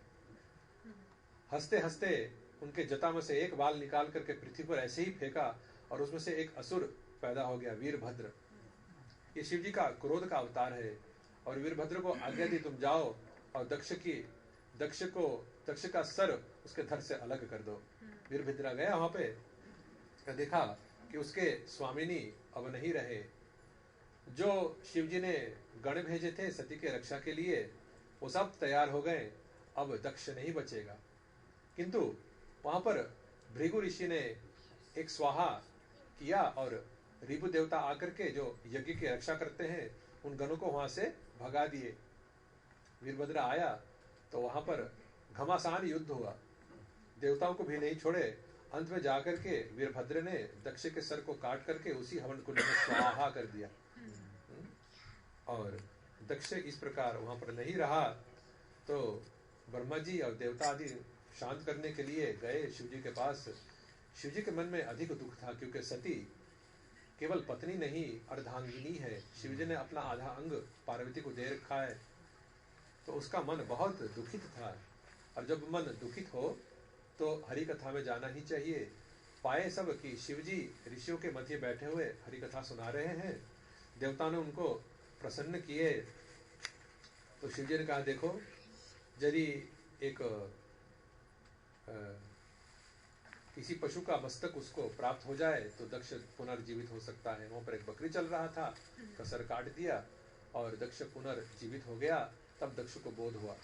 हंसते हंसते उनके जटा में से एक बाल निकाल करके पृथ्वी पर ऐसे ही फेंका, और उसमें से एक असुर पैदा हो गया, वीरभद्र। ये शिव जी का क्रोध का अवतार है। और वीरभद्र को आज्ञा दी, तुम जाओ और दक्ष का सर उसके धड़ से अलग कर दो। वीरभद्र गया वहां पे, देखा कि उसके स्वामिनी अब नहीं रहे। जो शिव जी ने गण भेजे थे सती के रक्षा के लिए, वो सब तैयार हो गए, अब दक्ष नहीं बचेगा। किंतु वहां पर भृगु ऋषि ने एक स्वाहा किया, और रिपु देवता आकर के जो यज्ञ की रक्षा करते हैं, उन गणों को वहां से भगा दिए। वीरभद्र आया तो वहां पर घमासान युद्ध हुआ, देवताओं को भी नहीं छोड़े। अंत में जाकर के वीरभद्र ने दक्ष के सर को काट करके उसी हवन कुंड में स्वाहा कर दिया, और दक्ष इस प्रकार वहां पर नहीं रहा। तो ब्रह्मा जी और देवता आदि शांत करने के लिए गए शिव जी के पास। शिव जी के मन में अधिक दुख था, क्योंकि सती केवल पत्नी नहीं, अर्धांगिनी है। शिव जी ने अपना आधा अंग पार्वती को दे रखा है, तो उसका मन बहुत दुखित था। और जब मन दुखित हो तो हरि कथा में जाना ही चाहिए। पाए सब कि शिव जी ऋषियों के मध्य बैठे हुए हरि कथा सुना रहे हैं, देवता ने उनको प्रसन्न किए। तो शिव जी ने कहा, देखो, यदि एक किसी पशु का मस्तक उसको प्राप्त हो जाए तो दक्ष पुनर्जीवित हो सकता है। वहां पर एक बकरी चल रहा था, उसका सर काट दिया और दक्ष पुनर्जीवित हो गया। तब दक्ष को बोध हुआ,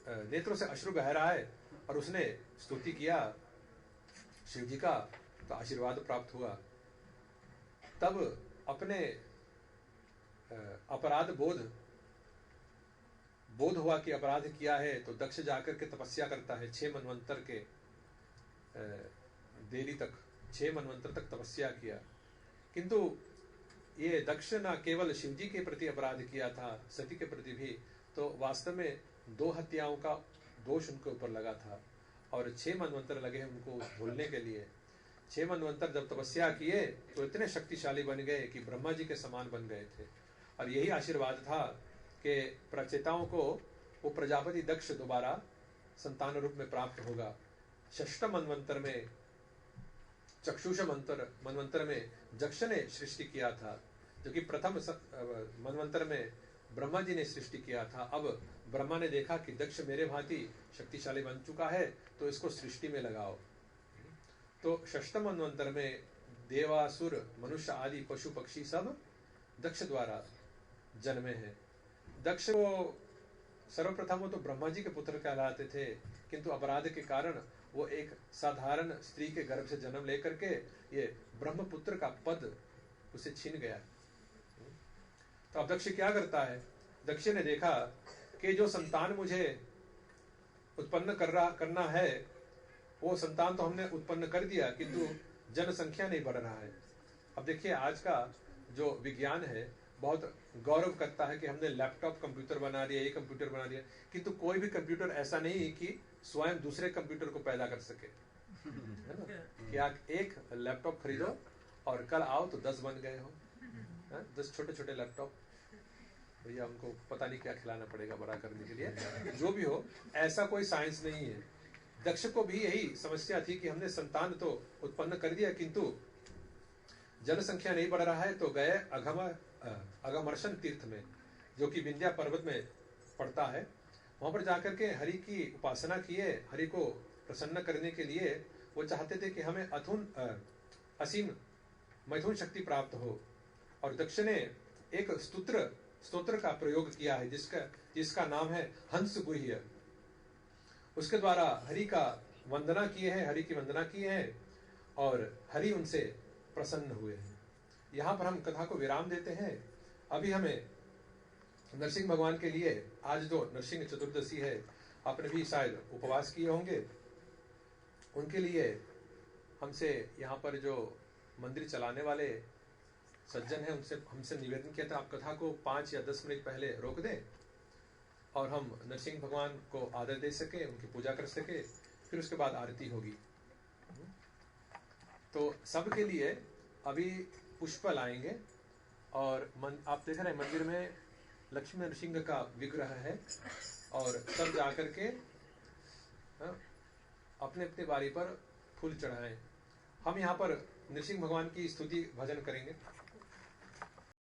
नेत्रों से अश्रु बह रहा है, और उसने स्तुति किया शिव जी का, तो आशीर्वाद प्राप्त हुआ। तब अपने अपराध बोध हुआ कि अपराध किया है, तो दक्ष जाकर के तपस्या करता है 6 मनवंतर के देरी तक, 6 मनवंतर तक तपस्या किया। किंतु ये दक्ष न केवल शिव जी के प्रति अपराध किया था, सती के प्रति भी। तो वास्तव में 2 हत्याओं का दोष उनके ऊपर लगा था, और 6 मनवंतर लगे उनको भूलने के लिए। 6 मनवंतर जब तपस्या किए तो इतने शक्तिशाली बन गए कि ब्रह्मा जी के समान बन गए थे। और यही आशीर्वाद था कि प्रचेताओं को वो प्रजापति दक्ष दोबारा संतान रूप में प्राप्त होगा। 6ठ मनवंतर में, चक्षुष मनवंतर में दक्ष ने सृष्टि किया था, जो कि प्रथम मनवंतर में ब्रह्मा जी ने सृष्टि किया था। अब ब्रह्मा ने देखा कि दक्ष मेरे भांति शक्तिशाली बन चुका है, तो इसको सृष्टि में लगाओ। तो 6ठ मनवंतर में देवासुर मनुष्य आदि पशु पक्षी सब दक्ष द्वारा जन्मे हैं। दक्ष को सर्वप्रथम तो ब्रह्मा जी के पुत्र कहलाते थे, किंतु अपराध के कारण वो एक साधारण स्त्री के गर्भ से जन्म लेकर के ये ब्रह्मपुत्र का पद उसे छीन गया। तो अब दक्ष क्या करता है? दक्ष ने देखा कि जो संतान मुझे उत्पन्न करना है, वो संतान तो हमने उत्पन्न कर दिया, किंतु जनसंख्या नहीं बढ़ रहा है। अब देखिए, आज का जो विज्ञान है बहुत गौरव करता है कि हमने लैपटॉप कंप्यूटर बना दिया, ये कंप्यूटर बना दिया, किंतु कोई भी कंप्यूटर ऐसा नहीं कि स्वयं दूसरे कंप्यूटर को पैदा कर सके, है ना? कि आप एक लैपटॉप खरीदो और कल आओ तो 10 बन गए हो, 10 छोटे छोटे लैपटॉप। भैया उनको पता नहीं क्या खिलाना पड़ेगा बड़ा करने के लिए। जो भी हो, ऐसा कोई साइंस नहीं है। दक्ष को भी यही समस्या थी कि हमने संतान तो उत्पन्न कर दिया, किंतु जनसंख्या नहीं बढ़ रहा है। तो गए अघमर्शन तीर्थ में, जो कि विंध्या पर्वत में पड़ता है। वहां पर जाकर के हरि की उपासना किए। हरि को प्रसन्न करने के लिए वो चाहते थे कि हमें असीम मैथुन शक्ति प्राप्त हो। और दक्ष ने एक स्तोत्र का प्रयोग किया है, जिसका नाम है हंस गुह्य। उसके द्वारा हरि की वंदना की है और हरि उनसे प्रसन्न हुए हैं। यहाँ पर हम कथा को विराम देते हैं। अभी हमें नरसिंह भगवान के लिए, आज जो नरसिंह चतुर्दशी है, आपने भी शायद उपवास किए होंगे, उनके लिए हमसे यहाँ पर जो मंदिर चलाने वाले सज्जन हैं, उनसे हमसे निवेदन किया था, आप कथा को 5 या 10 मिनट पहले रोक दें और हम नरसिंह भगवान को आदर दे सके, उनकी पूजा कर सके, फिर उसके बाद आरती होगी। तो सबके लिए अभी पुष्प लाएंगे। और आप देख रहे हैं मंदिर में लक्ष्मी नरसिंह का विग्रह है, और सब जाकर के अपने अपने बारी पर फूल चढ़ाएं। हम यहाँ पर नरसिंह भगवान की स्तुति भजन करेंगे।